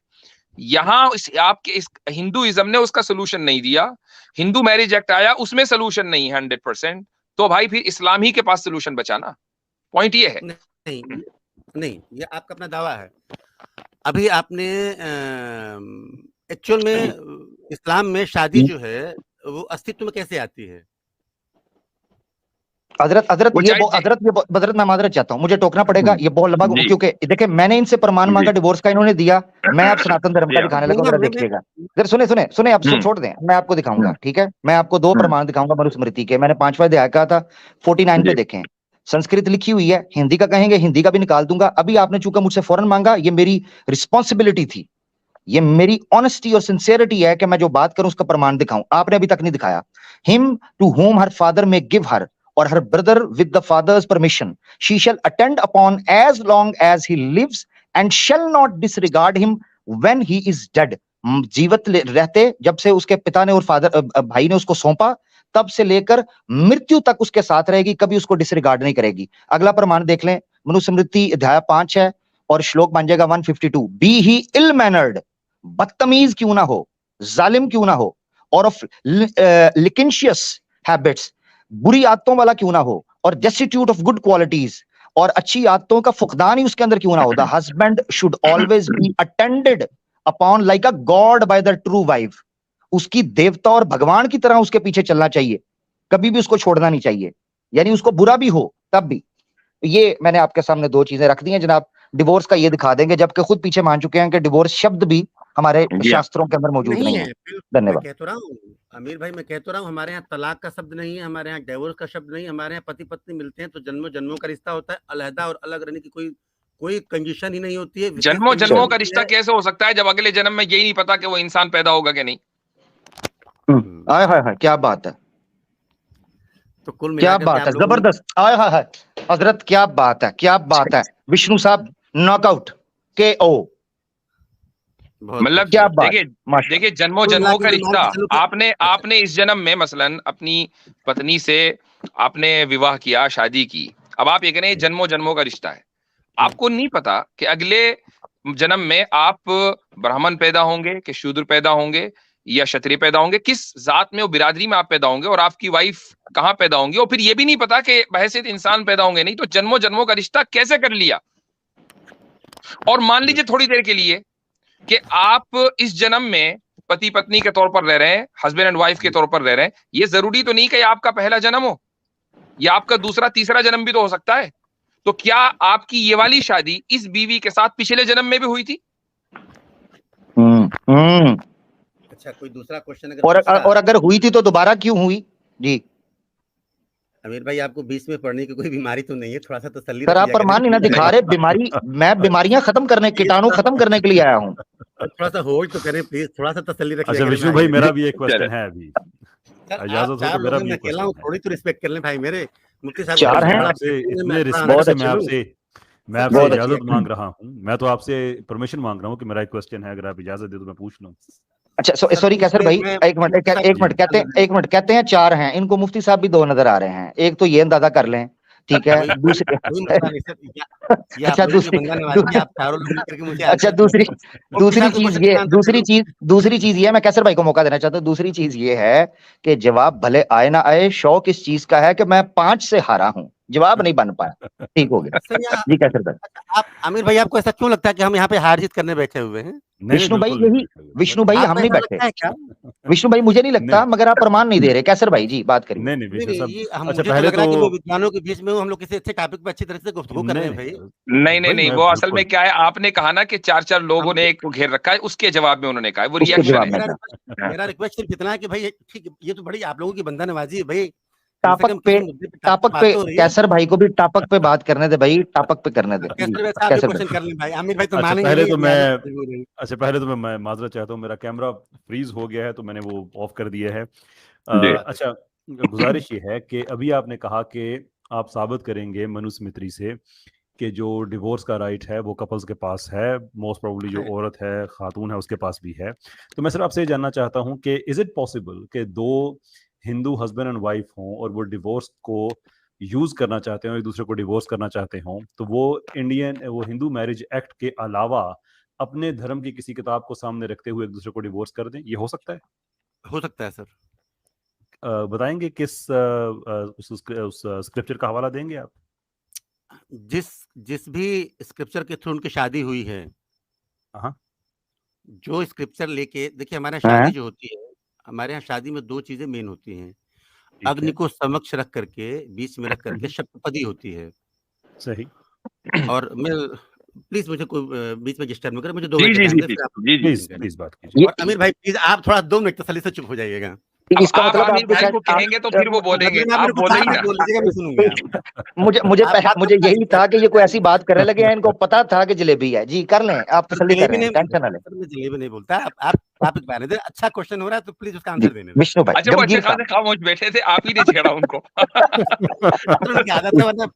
यहाँ आपके इस हिंदुइज्म ने उसका सोल्यूशन नहीं दिया। हिंदू मैरिज एक्ट आया, उसमें सोल्यूशन नहीं है 100%। तो भाई फिर इस्लाम ही के पास सोल्यूशन बचा ना। पॉइंट ये है। नहीं, ये आपका अपना दावा है। अभी आपने एक्चुअल में इस्लाम में शादी जो है वो अस्तित्व में कैसे आती है? हजरत मैं माजरत चाहता हूँ, मुझे टोकना पड़ेगा, ये बहुत लंबा, क्योंकि देखिए मैंने इनसे प्रमाण मांगा डिवोर्स का, इन्होंने दिया, मैं आप सनातन धर्म का दिखाने लगा, जरा देखिएगा, जरा सुने आप छोड़ दें, मैं आपको दिखाऊंगा, ठीक है, मैं आपको 2 प्रमाण दिखाऊंगा मनुस्मृति के, मैंने 5वां अध्याय कहा था, 49 पे देखें, संस्कृत लिखी हुई है, हिंदी का कहेंगे हिंदी का भी निकाल दूंगा, अभी आपने चूंकि मुझसे फौरन मांगा, ये मेरी रिस्पॉन्सिबिलिटी थी, ये मेरी ऑनेस्टी और सिंसियरिटी है कि मैं जो बात करूं उसका प्रमाण दिखाऊं, आपने अभी तक नहीं दिखाया। Him to home her father में give her or her brother with the father's permission, she shall attend upon as long as he lives and shall not disregard him when he is dead. जीवित रहते जब से उसके पिता ने और father भाई ने उसको सौंपा तब से लेकर मृत्यु तक उसके साथ रहेगी, कभी उसको डिसरिगार्ड नहीं करेगी। अगला प्रमाण देख लें, मनुस्मृति अध्याय 5 है और श्लोक बन जाएगा 152, बी ही इल मैनर्ड, बदतमीज क्यों ना हो, जालिम क्यों ना हो, और ऑफ लिकिंशियस हैबिट्स, बुरी आदतों वाला क्यों ना हो, और डेस्टिट्यूट ऑफ गुड क्वालिटीज, और अच्छी आदतों का फुकदान ही उसके अंदर क्यों ना हो। The husband should always be attended upon like a God by the true wife, उसकी देवता और भगवान की तरह उसके पीछे चलना चाहिए, कभी भी उसको छोड़ना नहीं चाहिए, यानी उसको बुरा भी हो तब भी। ये मैंने आपके सामने 2 चीजें रख दी हैं जनाब। डिवोर्स का ये दिखा देंगे, जबकि खुद पीछे मान चुके हैं कि डिवोर्स शब्द भी हमारे शास्त्रों के अंदर मौजूद नहीं है। धन्यवाद। मैं कह तो रहा हूँ अमीर भाई, मैं कह तो रहा हूँ हमारे यहाँ तलाक का शब्द नहीं है, हमारे यहाँ डिवोर्स का शब्द नहीं है, हमारे यहाँ पति पत्नी मिलते हैं तो जन्मों जन्मों का रिश्ता होता है, अलहदा और अलग रहने की कोई कंडीशन ही नहीं होती है। जन्मों जन्मों का रिश्ता कैसे हो सकता है जब अगले जन्म में यही नहीं पता कि वो इंसान पैदा होगा कि नहीं। आय हाय हाय, क्या बात है, तो कुल क्या बात है, जबरदस्त, आय हाय हाय हजरत, क्या बात है, क्या बात है, विष्णु साहब नॉकआउट KO, मतलब क्या बात। देखिए जन्मों जन्मों का रिश्ता, आपने इस जन्म में मसलन अपनी पत्नी से आपने विवाह किया, शादी की, अब आप ये कह रहे हैं जन्मों जन्मों का रिश्ता है, आपको नहीं पता कि अगले जन्म में आप ब्राह्मण पैदा होंगे कि शूद्र पैदा होंगे या क्षत्रिय पैदा होंगे, किस जात में और बिरादरी में आप पैदा होंगे, और आपकी वाइफ कहाँ पैदा होंगी, और फिर ये भी नहीं पता कि बहैसियत इंसान पैदा होंगे नहीं, तो जन्मों जन्मों का रिश्ता कैसे कर लिया। और मान लीजिए थोड़ी देर के लिए कि आप इस जन्म में पति पत्नी के तौर पर रह रहे हैं, हस्बैंड एंड वाइफ के तौर पर रह रहे हैं, ये जरूरी तो नहीं कि आपका पहला जन्म हो, या आपका दूसरा तीसरा जन्म भी तो हो सकता है। तो क्या आपकी ये वाली शादी इस बीवी के साथ पिछले जन्म में भी हुई थी? अच्छा, कोई दूसरा क्वेश्चन और अगर हुई थी तो दोबारा क्यों हुई? जी अमीर भाई, आपको बीच में पढ़ने की कोई बीमारी तो नहीं है? थोड़ा सा तसल्ली सर, आप प्रमाण ही ना दिखा रहे। बीमारी, मैं बीमारियां खत्म करने, कीटाणु खत्म करने के लिए आया हूँ। थोड़ा सा होल्ड तो करें प्लीज, थोड़ा सा तसल्ली रखिए। अच्छा विष्णु भाई, मेरा भी एक क्वेश्चन है अभी, इजाजत हो तो मेरा भी एक क्वेश्चन है। थोड़ी तो रिस्पेक्ट कर लें भाई मेरे मुफ्ती साहब। 4 हैं, इतने रिस्पेक्ट से मैं आपसे इजाजत मांग रहा हूँ, मैं तो आपसे परमिशन मांग रहा हूँ कि मेरा एक क्वेश्चन है, अगर आप इजाजत दे तो मैं पूछ लूँ। अच्छा सॉरी कैसर भाई, एक मिनट कहते हैं 4 हैं, इनको मुफ्ती साहब भी 2 नजर आ रहे हैं, एक तो ये अंदाजा कर लें, ठीक है। दूसरी चीज ये मैं कैसर भाई को मौका देना चाहता हूँ। दूसरी चीज ये है कि जवाब भले आए ना आए, शौक इस चीज का है कि मैं 5 से हारा हूँ, जवाब नहीं बन पाया। ठीक हो गया जी कैसर भाई। आप आमिर भाई, आपको ऐसा क्यों लगता है कि हम यहाँ पे हार जीत करने बैठे हुए हैं? विष्णु भाई हम नहीं बैठे। विष्णु भाई मुझे नहीं लगता, मगर आप प्रमाण नहीं दे रहे। कैसर भाई जी बात करिए। अच्छा पहले तो विद्वानों के बीच में हम लोग किसी अच्छे टॉपिक पे अच्छी तरह से गुफ्तगू कर रहे हैं भाई। नहीं, वो असल में क्या है, आपने कहा ना कि 4 लोगों ने एक को घेर रखा है, उसके जवाब में उन्होंने कहा, वो रिएक्शन है। मेरा रिक्वेस्ट सिर्फ इतना है कि भाई ठीक, ये तो बड़ी आप लोगों की बंदा नवाजी है भाई। टापक पे कैसर भाई को भी टापक पे बात करने दे भाई, टापक पे करने दे। पहले तो मैं माजरत चाहता हूँ, मेरा कैमरा फ्रीज हो गया है तो मैंने वो ऑफ कर दिया है। अच्छा, गुजारिश ये है कि अभी आपने कहा कि आप साबित करेंगे मनुस्मृति से कि जो डिवोर्स का राइट है वो कपल्स के पास है, मोस्ट प्रोबेबली जो औरत है, खातून है, उसके पास भी है। तो मैं सिर्फ आपसे जानना चाहता हूँ कि इज इट पॉसिबल कि 2 हिंदू हस्बैंड एंड वाइफ हों और वो डिवोर्स को यूज करना चाहते हो, एक दूसरे को डिवोर्स करना चाहते हों, तो वो हिंदू मैरिज एक्ट के अलावा अपने धर्म की किसी किताब को सामने रखते हुए एक दूसरे को डिवोर्स कर दें? ये हो सकता है? हो सकता है सर। बताएंगे किस उस स्क्रिप्चर का हवाला देंगे आप? जिस भी स्क्रिप्चर के थ्रू उनकी शादी हुई है, जो स्क्रिप्चर लेके देखिए हमारे यहाँ शादी जो होती है, हमारे यहाँ शादी में 2 चीजें मेन होती हैं। अग्नि को समक्ष रख करके, बीच में रख करके सप्तपदी होती है। सही। और मैं प्लीज मुझे कोई बीच में डिस्टर्ब नहीं करे, मुझे 2 जी मिनट जी का जी टाइम दें, जी प्लीज बात कीजिए। और अमीर भाई प्लीज आप थोड़ा 2 मिनट तसल्ली से चुप हो जाइएगा। इसका आप मतलब आमिर आपको भाई शायद को कहेंगे तो फिर वो बोलेंगे, आप बोले ही ना। बोल लीजिएगा, मैं सुनूंगा। मुझे यही था कि ये कोई ऐसी बात करने लगे हैं, इनको पता था कि जलेबी है। जी कर लें, आप तसल्ली कर रहे हैं, टेंशन ना लें। मैं जलेबी नहीं बोलता, आप टॉपिक पे आने दें। अच्छा क्वेश्चन हो रहा है तो प्लीज उसका आंसर देने दें। विष्णु भाई अच्छा, वो अच्छे खासे खामोश बैठे थे, आप ही ने छेड़ा उनको। उनकी आदत है, मतलब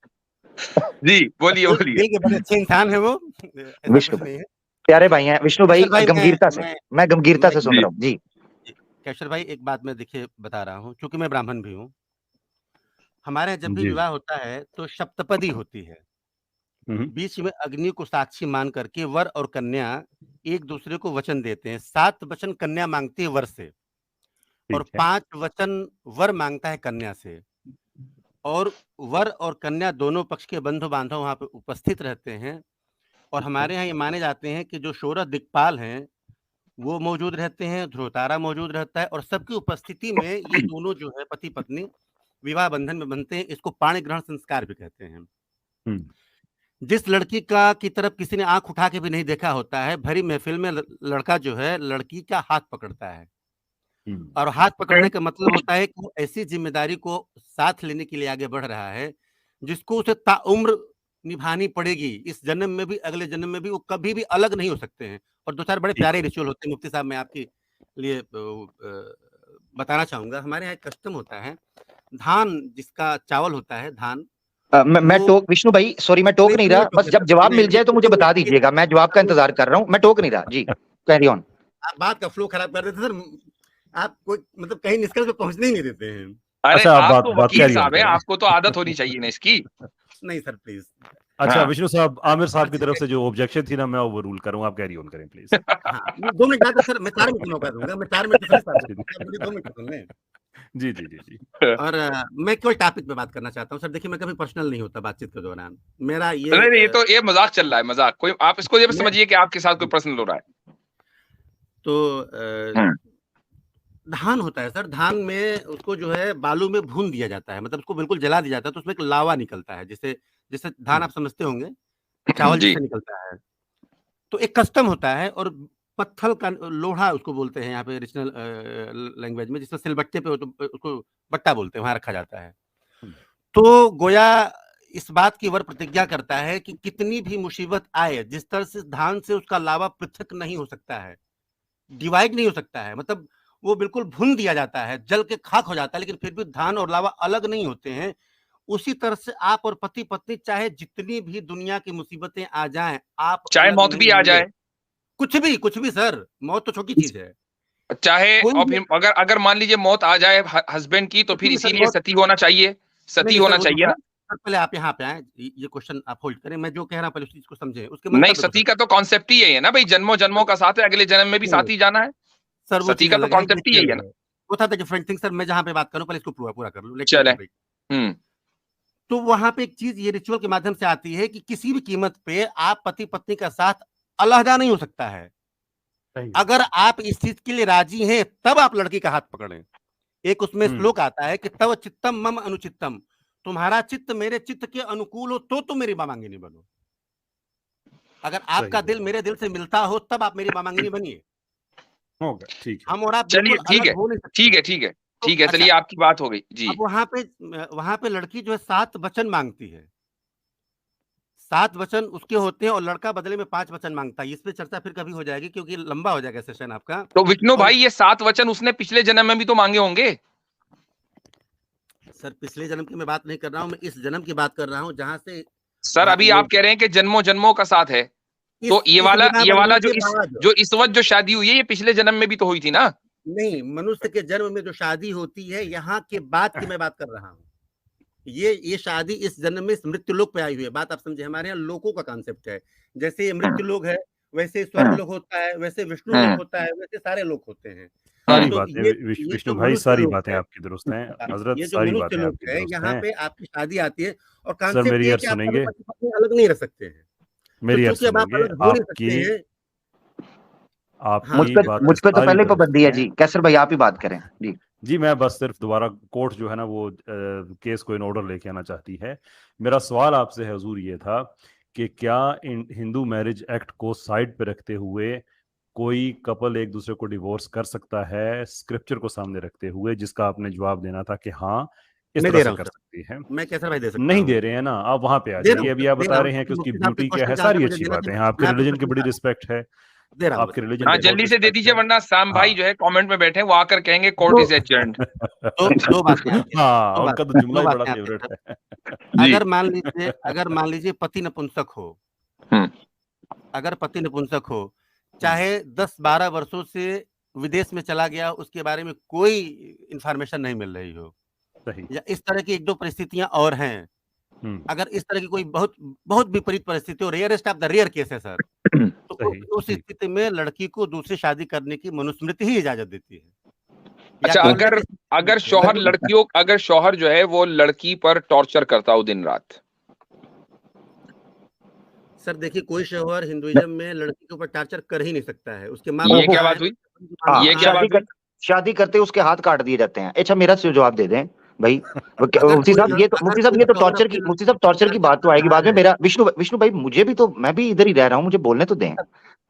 जी बोलिए दिल के बड़े अच्छे इंसान है वो, ऐसा विष्णु कुछ नहीं है। प्यारे भाई हैं विष्णु भाई, गंभीरता से मैं गंभीरता से सुन रहा हूँ जी। कैशर भाई एक बात मैं देखिए बता रहा हूँ, क्योंकि मैं ब्राह्मण भी हूँ। हमारे यहाँ जब भी विवाह होता है तो सप्तपदी होती है। बीच में अग्नि को साक्षी मान करके वर और कन्या एक दूसरे को वचन देते हैं। 7 वचन कन्या मांगती है वर से, और 5 वचन वर मांगता है कन्या से। और वर और कन्या दोनों पक्ष के बंधु बांधव वहां पे उपस्थित रहते हैं। और हमारे यहाँ ये माने जाते हैं कि जो 16 दिक्पाल हैं वो मौजूद रहते हैं, ध्रुवतारा मौजूद रहता है, और सबकी उपस्थिति में ये दोनों जो है पति पत्नी विवाह बंधन में बनते हैं। इसको पाणी ग्रहण संस्कार भी कहते हैं। जिस लड़की का की तरफ किसी ने आंख उठा के भी नहीं देखा होता है, भरी महफिल में लड़का जो है लड़की का हाथ पकड़ता है। और हाथ पकड़ने का मतलब होता है कि वो ऐसी जिम्मेदारी को साथ लेने के लिए आगे बढ़ रहा है जिसको उसे ताउम्र निभानी पड़ेगी। इस जन्म में भी, अगले जन्म में भी, वो कभी भी अलग नहीं हो सकते हैं। और 2-4 बड़े प्यारे रिचुअल होते हैं। मुफ्ती साहब मैं आपके लिए बताना चाहूंगा। हमारे यहाँ एक कस्टम होता है, धान जिसका चावल होता है, धान मैं टोक विष्णु भाई सॉरी, मैं टोक नहीं रहा, बस जब जवाब मिल जाए तो मुझे बता दीजिएगा, मैं जवाब का इंतजार कर रहा हूँ, मैं टोक नहीं रहा जी, कैरी ऑन। आप बात का फ्लो खराब कर देते सर, आप कोई मतलब कहीं निष्कर्ष पे पहुंचने ही नहीं देते हैं। अरे आप तो वकील साहब हैं, आपको तो आदत होनी चाहिए ना इसकी। नहीं सर प्लीज। अच्छा विष्णु साहब, आमिर साहब की तरफ से जो ऑब्जेक्शन थी ना, मैं ओवर रूल करूंगा, आप कैरी ऑन करें प्लीज। 2 मिनट बाद सर मैं 4 मिनट मौका दूंगा, मैं 4 मिनट मुझे 2 मिनट सुन लें। जी जी जी जी। और मैं केवल टॉपिक पे बात करना चाहता हूँ सर। देखिए मैं कभी पर्सनल नहीं होता बातचीत के दौरान, मेरा ये नहीं ये तो ये मजाक चल रहा है, मजाक। कोई आप इसको ये समझिए कि आपके साथ कोई पर्सनल हो रहा है। तो धान होता है सर, धान में उसको जो है बालू में भून दिया जाता है, मतलब उसको बिल्कुल जला दिया जाता है, तो उसमें एक लावा निकलता है, जैसे धान आप समझते होंगे चावल जैसे निकलता है। तो एक कस्टम होता है, और पत्थर का लोढ़ा उसको बोलते हैं यहाँ पे रीजनल लैंग्वेज में, जिसमें सिलबट्टे पे उसको बट्टा बोलते हैं, वहां रखा जाता है। तो गोया इस बात की वर प्रतिज्ञा करता है कि कितनी भी मुसीबत आए, जिस तरह से धान से उसका लावा पृथक नहीं हो सकता है, डिवाइड नहीं हो सकता है, मतलब वो बिल्कुल भून दिया जाता है, जल के खाक हो जाता है, लेकिन फिर भी धान और लावा अलग नहीं होते हैं। उसी तरह से आप और पति पत्नी, चाहे जितनी भी दुनिया की मुसीबतें आ जाएं, आप चाहे मौत भी आ जाए, कुछ भी सर, मौत तो छोटी चीज है। चाहे और फिर अगर मान लीजिए मौत आ जाए हस्बैंड की, तो फिर इसीलिए सती होना चाहिए, सती होना चाहिए ना। पहले आप यहाँ पे आए, ये क्वेश्चन आप होल्ड करें, मैं जो कह रहा हूँ पहले उस चीज को समझें। उसके नहीं, सती का तो कॉन्सेप्ट ही यही है ना भाई, जन्मों जन्मों का साथ है, अगले जन्म में भी साथ ही जाना है सर। सती का तो कॉन्सेप्ट ही यही है ना। वो था डिफरेंट थिंग सर, मैं जहाँ पे बात करूँ पहले इसको पूरा कर लूँ। चले। तो वहां पे एक चीज ये रिचुअल के माध्यम से आती है कि किसी भी कीमत पे आप पति पत्नी का साथ अलहदा नहीं हो सकता है। अगर आप इस चीज के लिए राजी हैं तब आप लड़की का हाथ पकड़ें। एक उसमें श्लोक आता है कि तव चित्तम मम अनुचित्तम, तुम्हारा चित्त मेरे चित्त के अनुकूल हो तो तुम मेरी मामांगिनी बनो। अगर आपका दिल मेरे दिल से मिलता हो तब आप मेरी मामांगिनी बनिए। ठीक हम और आप चलिए, ठीक है, चलिए आपकी बात हो गई जी। अब वहां पे लड़की जो है 7 वचन मांगती है, 7 वचन उसके होते हैं, और लड़का बदले में 5 वचन मांगता है। इस पे चर्चा फिर कभी हो जाएगी, क्योंकि लंबा हो जाएगा सेशन आपका। तो विष्णु भाई ये 7 वचन उसने पिछले जन्म में भी तो मांगे होंगे सर। पिछले जन्म की मैं बात नहीं कर रहा हूँ, मैं इस जन्म की बात कर रहा हूँ, जहां से सर अभी आप कह रहे हैं कि जन्मों जन्मों का साथ है, तो ये वाला जो इस वक्त जो शादी हुई है, ये पिछले जन्म में भी तो हुई थी ना। नहीं, मनुष्य के जन्म में जो शादी होती है, यहाँ के बाद की मैं बात कर रहा हूँ। ये शादी इस जन्म में मृत्यु लोक पे आई हुई है। बात आप समझे, हमारे यहाँ लोकों का कॉन्सेप्ट है। जैसे मृत्यु लोक है, वैसे स्वर्ग लोक होता है, वैसे विष्णु लोक होता है, वैसे सारे लोक होते हैं। सारी बातें विष्णु भाई, सारी बातें आपकी दुरुस्त हैं हजरत, सारी बातें आपकी दुरुस्त हैं। यहाँ पे आपकी शादी आती है, और सर मेरी अर्ज सुनेंगे, अलग नहीं रह सकते हैं, मेरी अर्ज सुनेंगे। आपकी बात मुझ पे तो पहले सारी पाबंदी है जी। कैसर भाई आप ही बात करें जी। जी मैं बस सिर्फ दोबारा कोर्ट जो है ना वो केस को इन ऑर्डर लेके आना चाहती है। मेरा सवाल आपसे हुजूर ये था कि क्या हिंदू मैरिज एक्ट को साइड पे रखते हुए कोई कपल एक दूसरे को डिवोर्स कर सकता है स्क्रिप्चर को सामने रखते हुए, जिसका आपने जवाब देना था कि हाँ इस मैं तरह दे से रहा हूँ कर सर, सकती है। मैं कैसर भाई दे सकता नहीं हूँ, दे रहे हैं ना, आप वहां पे आ दे रहा जाइए। हूँ अभी सर, आप दे बता रहा रहे हूँ हैं कि सर, उसकी मुफ्ती साहब के ब्यूटी क्या है, क्वेश्चन का आंसर सारी मुझे अच्छी देना बातें हैं, चाहिए, आपके मैं आपको रिलीजन की बड़ी क्वेश्चन का रिस्पेक्ट है, दे रहा हूँ आपके सर, रिलीजन हाँ की बहुत जल्दी से दे रिस्पेक्ट दीजिए, है। वरना साम भाई हाँ जो है कमेंट में बैठे हैं, वो आकर कहेंगे कोर्ट तो इज एडजर्न्ड। दो बातें आपके हाँ दो उनका तो बातें जुमला ही बड़ा आपके फेवरेट सर। है। जी। अगर मान लीजिए पति नपुंसक हो, हम्म। अगर पति नपुंसक हो, चाहे 10-12 वर्षों से विदेश में चला गया, उसके बारे में कोई इंफॉर्मेशन नहीं मिल रही हो, सही। या इस तरह की 1-2 परिस्थितियां और हैं, अगर इस तरह की कोई बहुत बहुत विपरीत परिस्थिति हो, rarest of the rare case है सर, तो सही उस ठीक। स्थिति में लड़की को दूसरी शादी करने की मनुस्मृति ही इजाजत देती है, या अच्छा, केवल एक अगर अगर अगर शौहर जो है वो लड़की पर टॉर्चर करता हो दिन रात। सर देखिए, कोई शौहर हिंदुइज्म में लड़की के ऊपर टॉर्चर कर ही नहीं सकता है, उसके माँ ये बाप क्या कहाँ है, बात हुई? हाँ, ये क्या बात हुई? शादी करते उसके हाथ काट दिए जाते हैं। अच्छा मेरा जवाब दे दें भाई। अगर मुफ्ती कोई साहब ये तो अगर मुफ्ती साहब कोई ये तो शौहर टॉर्चर अपनी की लड़की मुफ्ती साहब को टॉर्चर की टॉर्चर बात तो कर आएगी रहा बाद में। है, मेरा विष्णु भाई मुझे भी तो, मैं भी इधर ही रह रहा हूँ, मुझे बोलने तो दें। मेरा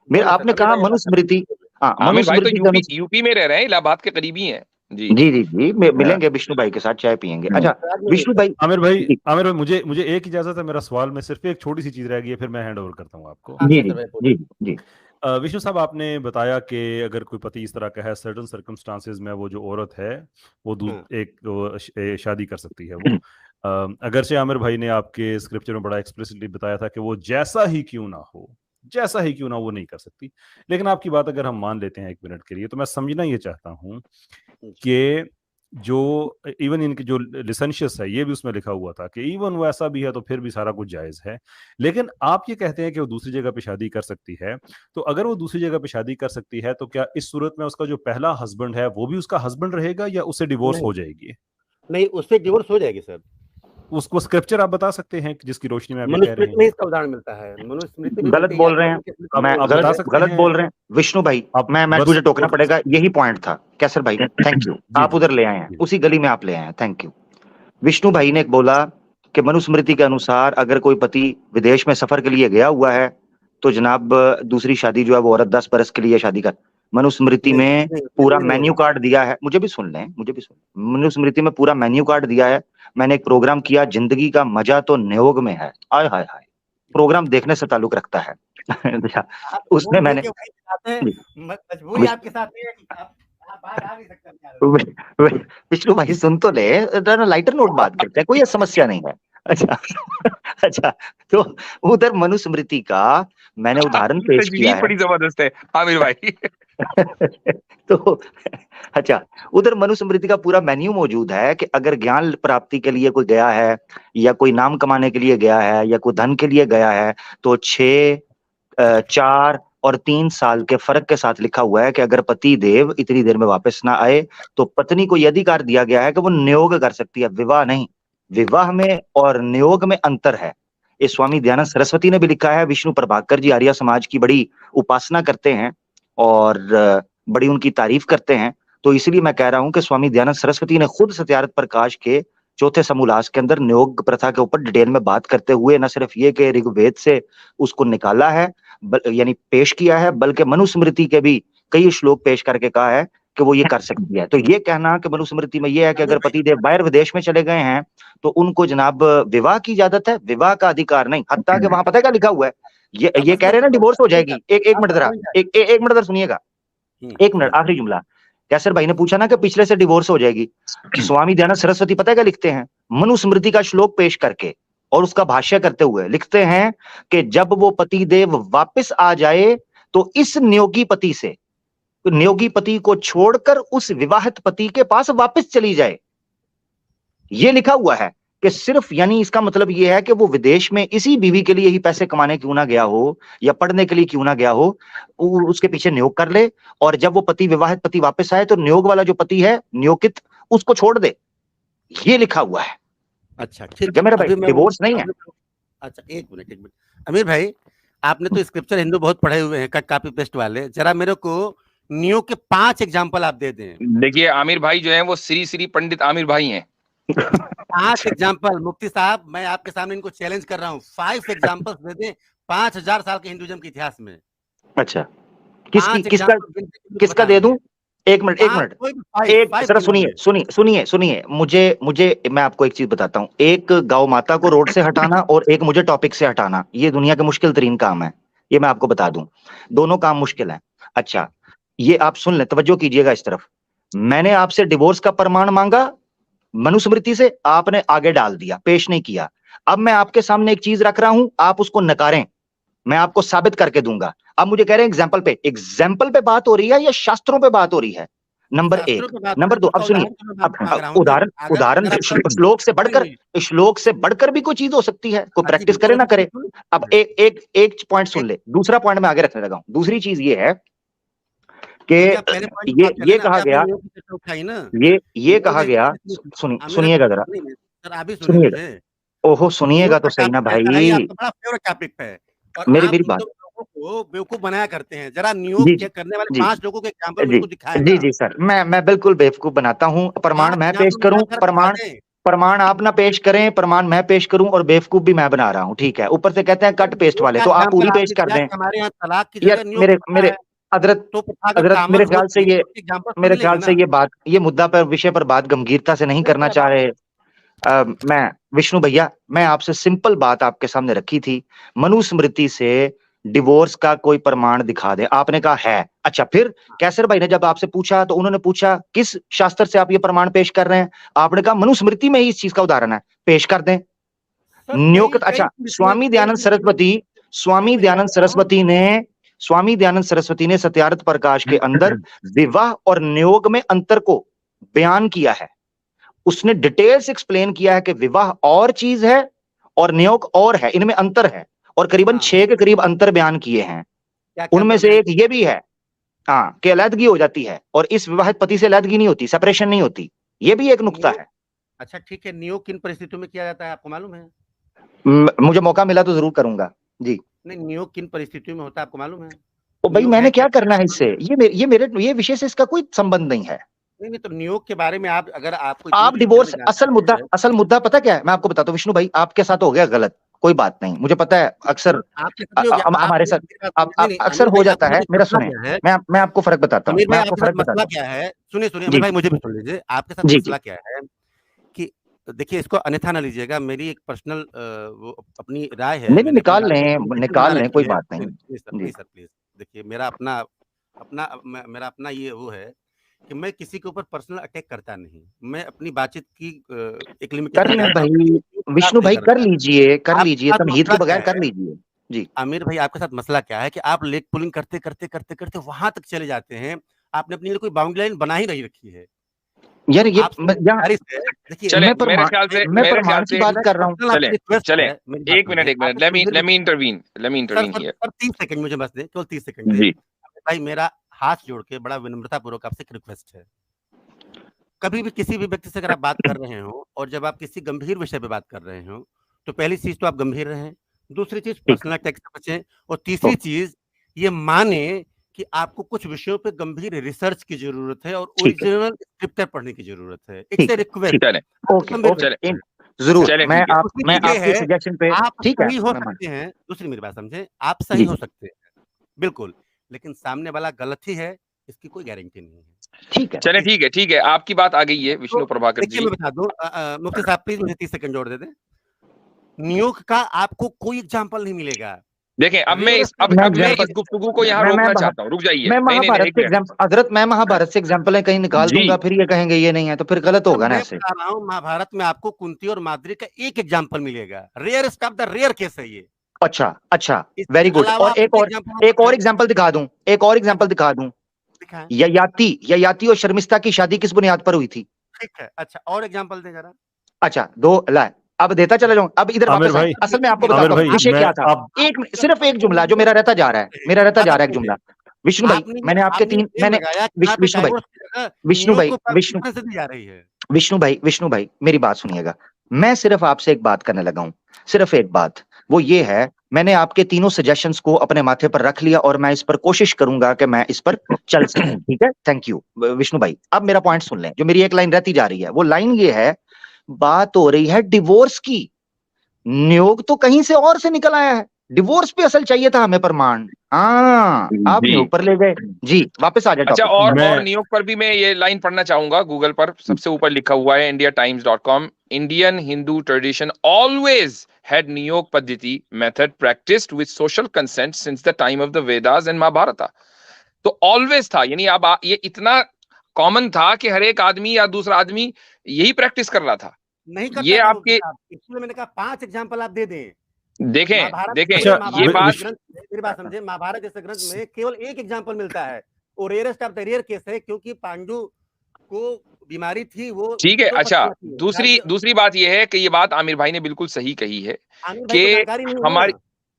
बोले आपने सर, कहा मेरा ये मनुस्मृति, हाँ आमिर भाई तो मनुस्मृति के अनुसार। यूपी में रह रहे हैं, इलाहाबाद के करीबी हैं। जी। जी जी जी हाँ। मिलेंगे विष्णु भाई के साथ, चाय पियेंगे। अच्छा विष्णु भाई आमिर भाई, जी आमिर भाई मुझे मुझे एक इजाजत है, मेरा सवाल में सिर्फ एक छोटी सी चीज रह गई है, फिर मैं हैंड ओवर करता हूँ आपको। हाँ जी कैसर जी भाई बोलिए। जी जी विष्णु साहब आपने बताया कि अगर कोई पति इस तरह का है, सर्टन सर्कमस्टांसेस में वो जो औरत है वो हाँ, एक शादी कर सकती है। वो अगर से आमिर भाई ने आपके स्क्रिप्चर में बड़ा एक्सप्लिसिटली बताया था कि वो जैसा ही क्यों ना हो, जैसा ही क्यों ना वो नहीं कर सकती, लेकिन आपकी बात अगर हम मान लेते हैं एक मिनट के लिए, तो मैं समझना ये चाहता हूँ कि जो इवन इनके जो लिसेंशियस है ये भी उसमें लिखा हुआ था कि इवन वो ऐसा भी है तो फिर भी सारा कुछ जायज है, लेकिन आप ये कहते हैं कि वो दूसरी जगह पे शादी कर सकती है। तो अगर वो दूसरी जगह पे शादी कर सकती है तो क्या इस सूरत में उसका जो पहला हस्बैंड है वो भी उसका हस्बैंड रहेगा या उससे डिवोर्स नहीं हो जाएगी? नहीं, उससे डिवोर्स हो जाएगी सर। उसको स्क्रिप्चर आप बता सकते हैं कि जिसकी रोशनी में आप ये कह रहे मनुस्मृति में हैं? इसका उदाहरण मिलता है, मनुस्मृति भी गलत मिलती है, बोल रहे हैं, याज्ञवल्क्य स्मृति मैं में आप मिलती बता है। सकते गलत हैं? बोल रहे हैं विष्णु भाई। आप मैं बस तुझे टोकना कोर्ट पड़ेगा, यही पॉइंट था कैसर भाई। थैंक यू, जी आप जी उधर ले आए हैं, जी उसी गली में आप ले आए हैं, थैंक यू। विष्णु भाई ने बोला कि मनुस्मृति के अनुसार अगर कोई पति विदेश में सफर के लिए गया हुआ है तो जनाब दूसरी शादी जो है वो औरत 10 बरस के लिए शादी कर। मनुस्मृति नहीं में नहीं, पूरा नहीं मेन्यू होता। कार्ड दिया है, मुझे भी सुन लें, मुझे भी सुन। मनुस्मृति में पूरा मेन्यू कार्ड दिया है। मैंने एक प्रोग्राम किया, जिंदगी का मजा तो नियोग में है। आय हाय हाय, प्रोग्राम देखने से ताल्लुक रखता है। अच्छा, आप उसमें घूम फिर मैंने के वहीं पे आते हैं, जी, मजबूरी आपके साथ नहीं है कि आप बाहर आ नहीं सकते क्या? विष्णु भाई सुन तो ले, लाइटर नोट बात करते हैं, कोई समस्या नहीं है। अच्छा अच्छा, तो उधर मनुस्मृति का मैंने उदाहरण पेश किया तजवीज है। बड़ी जबरदस्त है आमिर भाई। तो अच्छा, उधर मनुस्मृति का पूरा मेन्यू मौजूद है कि अगर ज्ञान प्राप्ति के लिए कोई गया है या कोई नाम कमाने के लिए गया है या कोई धन के लिए गया है तो 6, 4 और 3 साल के फर्क के साथ लिखा हुआ है कि अगर पति देव इतनी देर में वापस ना आए तो पत्नी को यह अधिकार दिया गया है कि वो नियोग कर सकती है, विवाह नहीं। विवाह में और नियोग में अंतर है। ये स्वामी दयानंद सरस्वती ने भी लिखा है। विष्णु प्रभाकर जी आर्य समाज की बड़ी उपासना करते हैं और बड़ी उनकी तारीफ करते हैं। तो इसलिए मैं कह रहा हूं कि स्वामी दयानंद सरस्वती ने खुद सत्यार्थ प्रकाश के चौथे समूलास के अंदर नियोग प्रथा के ऊपर डिटेल में बात करते हुए न सिर्फ ये कि ऋग्वेद से उसको निकाला है, यानी पेश किया है, बल्कि मनुस्मृति के भी कई श्लोक पेश करके कहा है कि वो ये कर सकती है। तो ये कहना कि मनुस्मृति में ये है कि अगर पति देव बाहर विदेश में चले गए हैं तो उनको जनाब विवाह की इजाजत है, विवाह का अधिकार नहीं। हत्ता कि वहां पता है क्या लिखा हुआ है, ये कह रहे हैं ना डिवोर्स हो जाएगी। एक मिनट जरा, एक मिनट जरा सुनिएगा, एक मिनट, आखिरी जुमला। कैसर भाई ने पूछा ना कि पिछले से डिवोर्स हो जाएगी, स्वामी दयानंद सरस्वती पता है क्या लिखते हैं, मनुस्मृति का श्लोक पेश करके और उसका भाष्य करते हुए लिखते हैं कि जब वो पति देव वापस आ जाए तो इस नियोगी पति से, नियोगी पति को छोड़कर उस विवाहित पति के पास वापस चली जाए। ये लिखा हुआ है कि सिर्फ, यानी इसका मतलब यह है कि वो विदेश में इसी बीवी के लिए ही पैसे कमाने क्यों ना गया हो या पढ़ने के लिए क्यों ना गया हो, उसके पीछे नियोग कर ले और जब वो पति विवाहित पति वापस आए तो नियोग वाला जो पति है नियोगित उसको छोड़ दे। ये लिखा हुआ है। अच्छा ठीक क्या मेरा भाई, डिवोर्स नहीं है। अच्छा एक मिनट, अमीर भाई आपने तो स्क्रिप्चर हिंदू बहुत पढ़े हुए हैं, कट कॉपी पेस्ट वाले, जरा मेरे को नियो के 5 एग्जांपल आप दे दें। देखिए आमिर भाई जो है वो श्री पंडित आमिर भाई हैं। 5 एग्जांपल मुफ्ती साहब, मैं आपके सामने इनको चैलेंज कर रहा हूँ, 5 एग्जांपल्स दे दें 5000 साल के हिंदुइज्म के इतिहास में। अच्छा, किसका दे दूं? एक मिनट जरा सुनिए, मुझे मैं आपको एक चीज बताता हूँ। एक गौ माता को रोड से हटाना और एक मुझे टॉपिक से हटाना, ये दुनिया के मुश्किल तरीन काम है, ये मैं आपको बता दूं। दोनों काम मुश्किल है। अच्छा, ये आप सुन लें, तवज्जो कीजिएगा इस तरफ। मैंने आपसे डिवोर्स का प्रमाण मांगा मनुस्मृति से, आपने आगे डाल दिया, पेश नहीं किया। अब मैं आपके सामने एक चीज रख रहा हूं, आप उसको नकारें, मैं आपको साबित करके दूंगा। अब मुझे कह रहे हैं एग्जाम्पल पे बात हो रही है या शास्त्रों पे बात हो रही है? नंबर 1। नंबर 2, अब सुनिए, उदाहरण श्लोक से बढ़कर भी कोई चीज हो सकती है, कोई प्रैक्टिस करे ना करे। अब एक पॉइंट सुन ले, दूसरा पॉइंट मैं आगे रखने लगा हूं। दूसरी चीज ये है कि ये कहा गया, ये कहा गया, सुनिएगा जरा, सुनिएगा, ओहो सुनिएगा तो सही ना भाई, मेरी बात को बेवकूफ बनाया करते हैं। जरा नियोग करने वाले 5 लोगों के एग्जांपल मुझको दिखाएं। जी सर, मैं बिल्कुल बेवकूफ बनाता हूं। प्रमाण मैं पेश करूं, प्रमाण आप ना पेश करें, प्रमाण मैं पेश करूं और बेवकूफ भी मैं बना रहा हूं, ठीक है। ऊपर से कहते हैं कट पेस्ट वाले, तो आप पूरी पेश कर दें। हमारे यहाँ तलाक की जगह मेरे हजरत मेरे ख्याल से ये मुद्दा पर, विषय पर बात गंभीरता से नहीं करना चाह रहे। मैं विष्णु भैया, मैं आपसे सिंपल बात आपके सामने रखी थी, मनुस्मृति से डिवोर्स का कोई प्रमाण दिखा दे, आपने कहा है। अच्छा, फिर कैसर भाई ने जब आपसे पूछा तो उन्होंने पूछा किस शास्त्र से आप ये प्रमाण पेश कर रहे हैं, आपने कहा मनुस्मृति में ही इस चीज का उदाहरण है, पेश कर दें। नियुक्त, अच्छा, स्वामी दयानंद सरस्वती ने सत्यार्थ प्रकाश के अंदर विवाह और नियोग में अंतर को बयान किया है। उसने डिटेल्स एक्सप्लेन किया है कि विवाह और चीज है और नियोग और है, इनमें अंतर है, और करीबन 6 के करीब अंतर बयान किए हैं। उनमें से एक ये भी है कि अलैदगी हो जाती है और इस विवाहित पति से अलैदगी नहीं होती, सेपरेशन नहीं होती, ये भी एक नुक्ता है। अच्छा ठीक है, नियोग किन परिस्थितियों में किया जाता है आपको मालूम है? मुझे मौका मिला तो जरूर करूंगा जी। नहीं, नियोग किन परिस्थितियों में होता है आपको मालूम है? तो भाई मैंने क्या करना है इससे, ये विषय से इसका कोई संबंध नहीं है। नहीं, तो नियोग के बारे में आप डिवोर्स, असल मुद्दा पता क्या है, मैं आपको बताता हूँ विष्णु भाई, आपके साथ हो गया गलत, कोई बात नहीं, मुझे पता है, अक्सर हमारे साथ अक्सर हो जाता है। मेरा सुने, मैं आपको फर्क बताता हूँ, मैं आपको फर्क बताता हूँ। क्या है, सुनिए भाई, मुझे भी सुन लीजिए। आपके साथ मसला क्या है कि देखिए, इसको अन्यथा ना लीजिएगा, मेरी एक पर्सनल वो अपनी राय है। नहीं, निकाल लें, कोई बात नहीं। प्लीज सर, प्लीज देखिए, मेरा अपना ये वो है कि मैं किसी के ऊपर पर्सनल अटैक करता नहीं, मैं अपनी बातचीत की एक लिमिट कर लें भाई, विष्णु भाई कर लीजिए, तमहीद के बगैर कर लीजिए जी। आमिर भाई, आपके साथ मसला क्या है कि आप लेग पुलिंग करते करते वहां तक चले जाते हैं, आपने अपने लिए कोई बाउंड्री लाइन बना ही नहीं रखी है यार। ये मैं प्रमाण की बात कर रहा हूँ। चले एक minute, let me intervene here। 30 second मुझे बस दे, केवल 30 सेकंड जी। भाई मेरा हाथ जोड़ के बड़ा विनम्रता पूर्वक आपसे एक रिक्वेस्ट है, कभी भी किसी भी व्यक्ति से अगर आप बात कर रहे हो और जब आप किसी गंभीर विषय पे बात कर रहे हो, तो पहली चीज तो आप गंभीर रहें, दूसरी चीज पर्सनल अटैक से बचें, और तीसरी चीज ये माने कि आपको कुछ विषयों पे गंभीर रिसर्च की जरूरत है और ओरिजिनल स्क्रिप्चर पढ़ने की जरूरत है। It's a request. जरूर, मैं आपके सजेशन पे ठीक है, हो सकते हैं, दूसरी मेरी बात समझे, आप सही हो सकते हैं बिल्कुल, लेकिन सामने वाला गलत ही है, इसकी कोई गारंटी नहीं है। ठीक है, चले ठीक है, आपकी बात आ गई है विष्णु प्रभाकर जी। मैं बता दूं, मुफ्ती साहब प्लीज मुझे 30 सेकंड जोड़ दे दें। नियोग का आपको कोई एग्जांपल नहीं मिलेगा। देखें, अब मैं इस गुफ्तगू को यहाँ रोकना चाहता हूँ, रुक जाइए। हजरत, मैं महाभारत से एग्जांपल कहीं निकाल दूंगा, फिर ये कहेंगे ये नहीं है, तो फिर गलत होगा ना ऐसे। महाभारत में आपको कुंती और माद्री का एक एग्जांपल मिलेगा, rarest of the rare case है ये। अच्छा, वेरी गुड। और एक और एग्जांपल दिखा दूं, ययाति और शर्मिष्ठा की शादी किस बुनियाद पर हुई थी? ठीक है, अच्छा, और एग्जांपल दे जरा। अच्छा, 2 लाए, अब देता चला जाऊं। अब इधर वापस आए, असल में आपको बताता हूं विषय क्या था। सिर्फ एक जुमला जो मेरा रहता जा रहा है, एक जुमला। विष्णु भाई, मैंने आपके 3 विष्णु भाई मेरी बात सुनिएगा। मैं सिर्फ आपसे एक बात करने लगा हूं, सिर्फ एक बात, वो ये है मैंने आपके तीनों सजेशंस को अपने माथे पर रख लिया और मैं इस पर कोशिश करूंगा कि मैं इस पर चल सकूं। ठीक है, थैंक यू विष्णु भाई। अब मेरा पॉइंट सुन लें, जो मेरी एक लाइन रहती जा रही है, वो लाइन ये है, बात हो रही है डिवोर्स की। नियोग तो कहीं से और से निकल आया है, डिवोर्स पे असल चाहिए था हमें प्रमाण। हाँ, आप नियोग पर ले गए जी। वापस आ जाए अच्छा, टॉपिक। और नियोग पर भी मैं ये लाइन पढ़ना चाहूंगा। गूगल पर सबसे ऊपर लिखा हुआ है indiatimes.com, Indian Hindu tradition always had niyog paddhati method practiced with social consent since the time of the Vedas and Mahabharata। तो ऑलवेज था, यानी अब ये इतना कॉमन था कि हर एक आदमी या दूसरा आदमी यही प्रैक्टिस कर रहा था। नहीं करता ये था आपके, इसलिए मैंने कहा 5 एग्जांपल आप दे दें। देखें अच्छा, ये बात, मेरी बात समझे, महाभारत जैसे ग्रंथ में केवल एक एग्जांपल मिलता है, और rarest of the rare case है, क्योंकि पांडु को बीमारी थी, वो ठीक है। अच्छा, दूसरी बात यह है कि ये बात आमिर भाई ने बिल्कुल सही कही है कि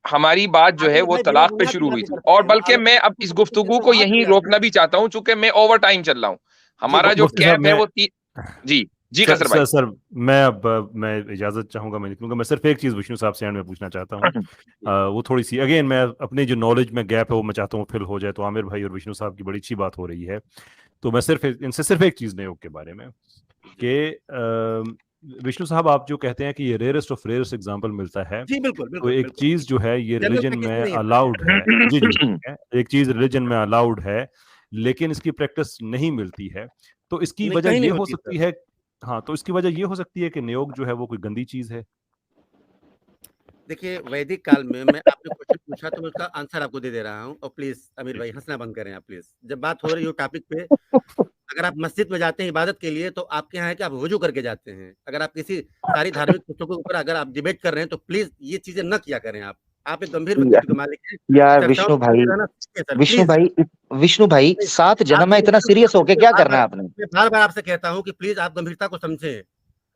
हमारी बात जो है वो तलाक पे शुरू हुई थी, और बल्कि मैं अब इस गुफ्तगू को यहीं रोकना भी चाहता हूं, चूंकि मैं ओवर टाइम चल रहा हूं। हमारा जो कैप है वो जी कसर भाई। सर मैं इजाजत चाहूंगा, मैं निकलूंगा। मैं सिर्फ एक चीज विष्णु साहब से एंड में पूछना चाहता हूँ। वो थोड़ी सी अगेन, मैं अपने जो नॉलेज में गैप है वो मैं चाहता हूँ फिल हो जाए। तो आमिर भाई और विष्णु साहब की बड़ी अच्छी बात हो रही है, तो मैं इनसे सिर्फ एक चीज नियोग के बारे में कि विष्णु साहब, आप जो कहते हैं कि ये रेयरेस्ट ऑफ रेयरेस्ट एग्जांपल मिलता है, जी बिल्कुल, तो एक चीज जो है ये रिलीजन में अलाउड है, जी एक चीज रिलीजन में अलाउड है, लेकिन इसकी प्रैक्टिस नहीं मिलती है। तो इसकी वजह ये हो सकती है, हाँ, तो इसकी वजह ये हो सकती है कि नियोग जो है वो कोई गंदी चीज है। देखिए, वैदिक काल में मैं आपने क्वेश्चन पूछा तो मैं उसका आंसर आपको दे रहा हूँ, और प्लीज अमीर भाई हंसना बंद करें आप प्लीज। जब बात हो रही हो टॉपिक पे, अगर आप मस्जिद में जाते हैं इबादत के लिए, तो आपके यहाँ है कि आप वजू करके जाते हैं। अगर आप किसी सारी धार्मिक पुस्तकों के ऊपर अगर आप डिबेट कर रहे हैं, तो प्लीज ये चीजें न किया करें। आप एक गंभीर व्यक्तित्व के मालिक हैं यार। विष्णु भाई 7 जन्म में इतना सीरियस होके क्या करना है आपने? मैं बार बार आपसे कहता हूँ कि प्लीज आप गंभीरता को समझें।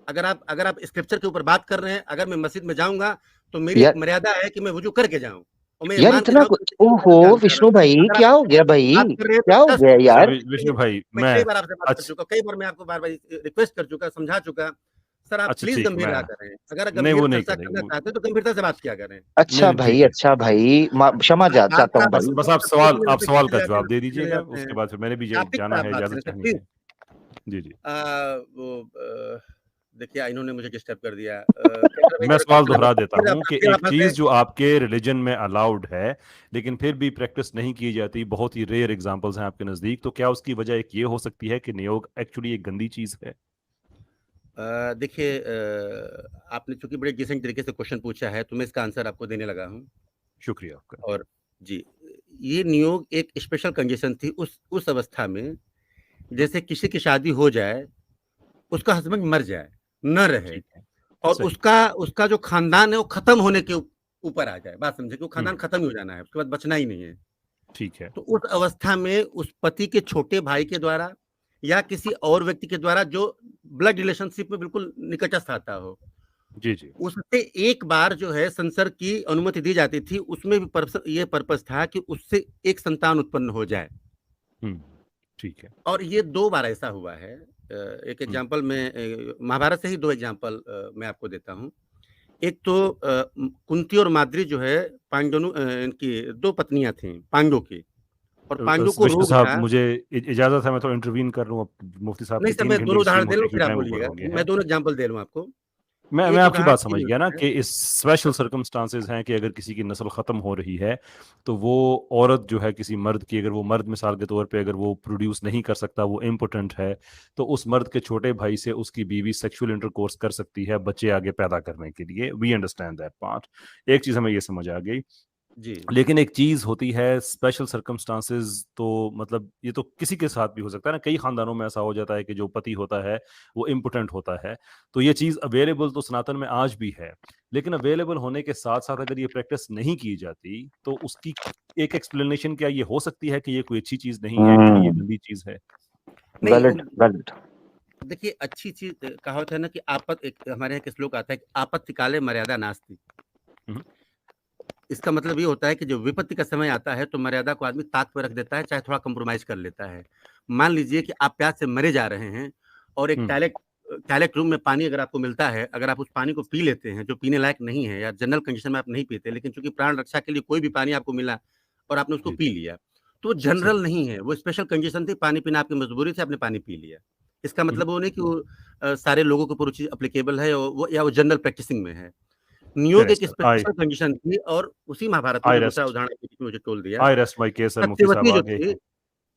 अगर आप स्क्रिप्चर के ऊपर बात कर रहे हैं, अगर मैं मस्जिद में जाऊंगा तो मेरी मर्यादा है कि मैं वजू करके जाऊं। यार इतना, ओहो विष्णु भाई, क्या हो गया भाई, क्या हो गया यार? विष्णु भाई, मैं कई बार आपसे बात कर चुका, कई बार मैं आपको बार रिक्वेस्ट कर चुका, समझा चुका। सर आप प्लीज गंभीर ना करें। अगर गंभीर चर्चा करना चाहते हैं तो गंभीरता से बात किया करें। अच्छा भाई, क्षमा चाहता हूँ। बस आप सवाल का जवाब दे दीजिएगा, उसके बाद फिर मैंने भी जाना है, इजाजत चाहिए। जी देखिए, इन्होंने मुझे डिस्टर्ब कर दिया। मैं सवाल दोहरा देता हूँ कि एक चीज जो आपके रिलीजन में अलाउड है लेकिन फिर भी प्रैक्टिस नहीं की जाती, बहुत ही रेयर एग्जांपल्स हैं आपके नजदीक, तो क्या उसकी वजह एक ये हो सकती है कि नियोग एक्चुअली एक गंदी चीज है? देखिए, आपने चूंकि बड़े डिसेंट तरीके से क्वेश्चन पूछा है, तो मैं इसका आंसर आपको देने लगा हूँ। शुक्रिया आपका। और जी, ये नियोग एक स्पेशल कंडीशन थी उस अवस्था में, जैसे किसी की शादी हो जाए, उसका हस्बैंड मर जाए, न रहे, और उसका जो खानदान है वो खत्म होने के ऊपर आ जाए। बात समझे कि वो खानदान खत्म ही हो जाना है, उसके बाद बचना ही नहीं है। ठीक है। तो उस अवस्था में उस पति के छोटे भाई के द्वारा या किसी और व्यक्ति के द्वारा जो ब्लड रिलेशनशिप में बिल्कुल निकटस्थ आता हो, जी उससे एक बार जो है संसर्ग की अनुमति दी जाती थी। उसमें भी ये पर्पस था कि उससे एक संतान उत्पन्न हो जाए। ठीक है। और ये 2 बार ऐसा हुआ है। एक एग्जांपल में महाभारत से ही 2 एग्जांपल मैं आपको देता हूँ। एक तो कुंती और माद्री जो है, पांडु इनकी 2 पत्नियां थी पांडु की, और पांडु को रोग था। मुझे इजाजत है, मैं तो इंटरवीन कर लूं मुफ्ती साहब। नहीं सर, मैं दोनों उदाहरण दे लूं, फिर आप बोलिएगा। मैं दोनों एग्जांपल दे लूं आपको। मैं आपकी बात समझ गया ना कि इस स्पेशल सर्कमस्टांसेस हैं कि अगर किसी की नस्ल खत्म हो रही है तो वो औरत जो है किसी मर्द की, अगर वो मर्द मिसाल के तौर पे अगर वो प्रोड्यूस नहीं कर सकता, वो इम्पोर्टेंट है, तो उस मर्द के छोटे भाई से उसकी बीवी सेक्सुअल इंटरकोर्स कर सकती है बच्चे आगे पैदा करने के लिए। We understand that part. एक चीज हमें ये समझ आ गई जी। लेकिन एक चीज होती है स्पेशल सर्कमस्टांसेस, तो मतलब ये तो किसी के साथ भी हो सकता है ना। कई खानदानों में ऐसा हो जाता है कि जो पति होता है वो इम्पोर्टेंट होता है, तो ये चीज अवेलेबल तो सनातन में आज भी है, लेकिन अवेलेबल होने के साथ साथ अगर ये प्रैक्टिस नहीं की जाती तो उसकी एक एक्सप्लेनेशन क्या ये हो सकती है कि ये कोई अच्छी चीज नहीं है, कि ये गंदी चीज है? देखिए, अच्छी चीज कहावत है ना कि हमारे यहाँ एक श्लोक आता है कि आपत्ति काले मर्यादा नास्ति। इसका मतलब ये होता है कि जब विपत्ति का समय आता है तो मर्यादा को आदमी ताक पर रख देता है, चाहे थोड़ा कंप्रोमाइज कर लेता है। मान लीजिए कि आप प्यास से मरे जा रहे हैं और एक टॉयलेट टॉयलेट रूम में पानी अगर आपको मिलता है, अगर आप उस पानी को पी लेते हैं जो पीने लायक नहीं है या जनरल कंडीशन में आप नहीं पीते, लेकिन चूंकि प्राण रक्षा के लिए कोई भी पानी आपको मिला और आपने उसको पी लिया, तो जनरल नहीं है, वो स्पेशल कंडीशन थी, पानी पीना आपकी मजबूरी से आपने पानी पी लिया। इसका मतलब वो नहीं कि वो सारे लोगों के ऊपर वो चीज अप्लीकेबल है, वो या वो जनरल प्रैक्टिसिंग में है। नियोग एक स्पेशल कंडीशन थी और उसी महाभारत में दूसरा उदाहरण मुझे टोल दिया। सत्यवती जो थी,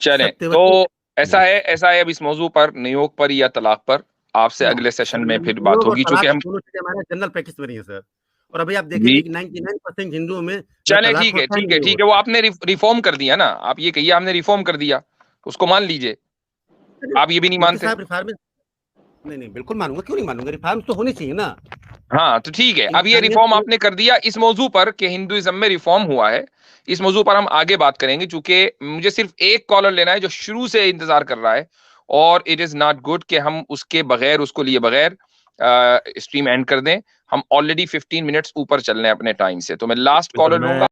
चले तो ऐसा है अब इस मौजू पर, नियोग पर या तलाक पर आपसे अगले सेशन में फिर बात होगी, चूंकि हम हमारा जनरल प्रैक्टिस में नहीं है सर। और अभी आप देखेंगे कि 99% हिंदुओं में चले ठीक है, वो आपने रिफॉर्म कर दिया ना, आप ये कहिए आपने रिफॉर्म कर दिया, उसको मान लीजिए। आप ये भी नहीं मानते? नहीं बिल्कुल मानूंगा, क्यों नहीं मानूंगा, रिफॉर्म तो होनी चाहिए ना। हाँ तो ठीक है, अब ये रिफॉर्म आपने कर दिया इस मौजू पर कि हिंदुइज्म में रिफॉर्म हुआ है, इस मौजू पर हम आगे बात करेंगे, क्योंकि मुझे सिर्फ एक कॉलर लेना है जो शुरू से इंतजार कर रहा है, और इट इज नॉट गुड कि हम उसके बगैर, उसको लिए बगैर स्ट्रीम एंड कर दें। हम ऑलरेडी 15 मिनट्स ऊपर चल रहे हैं अपने टाइम से, तो मैं लास्ट कॉलर लूंगा।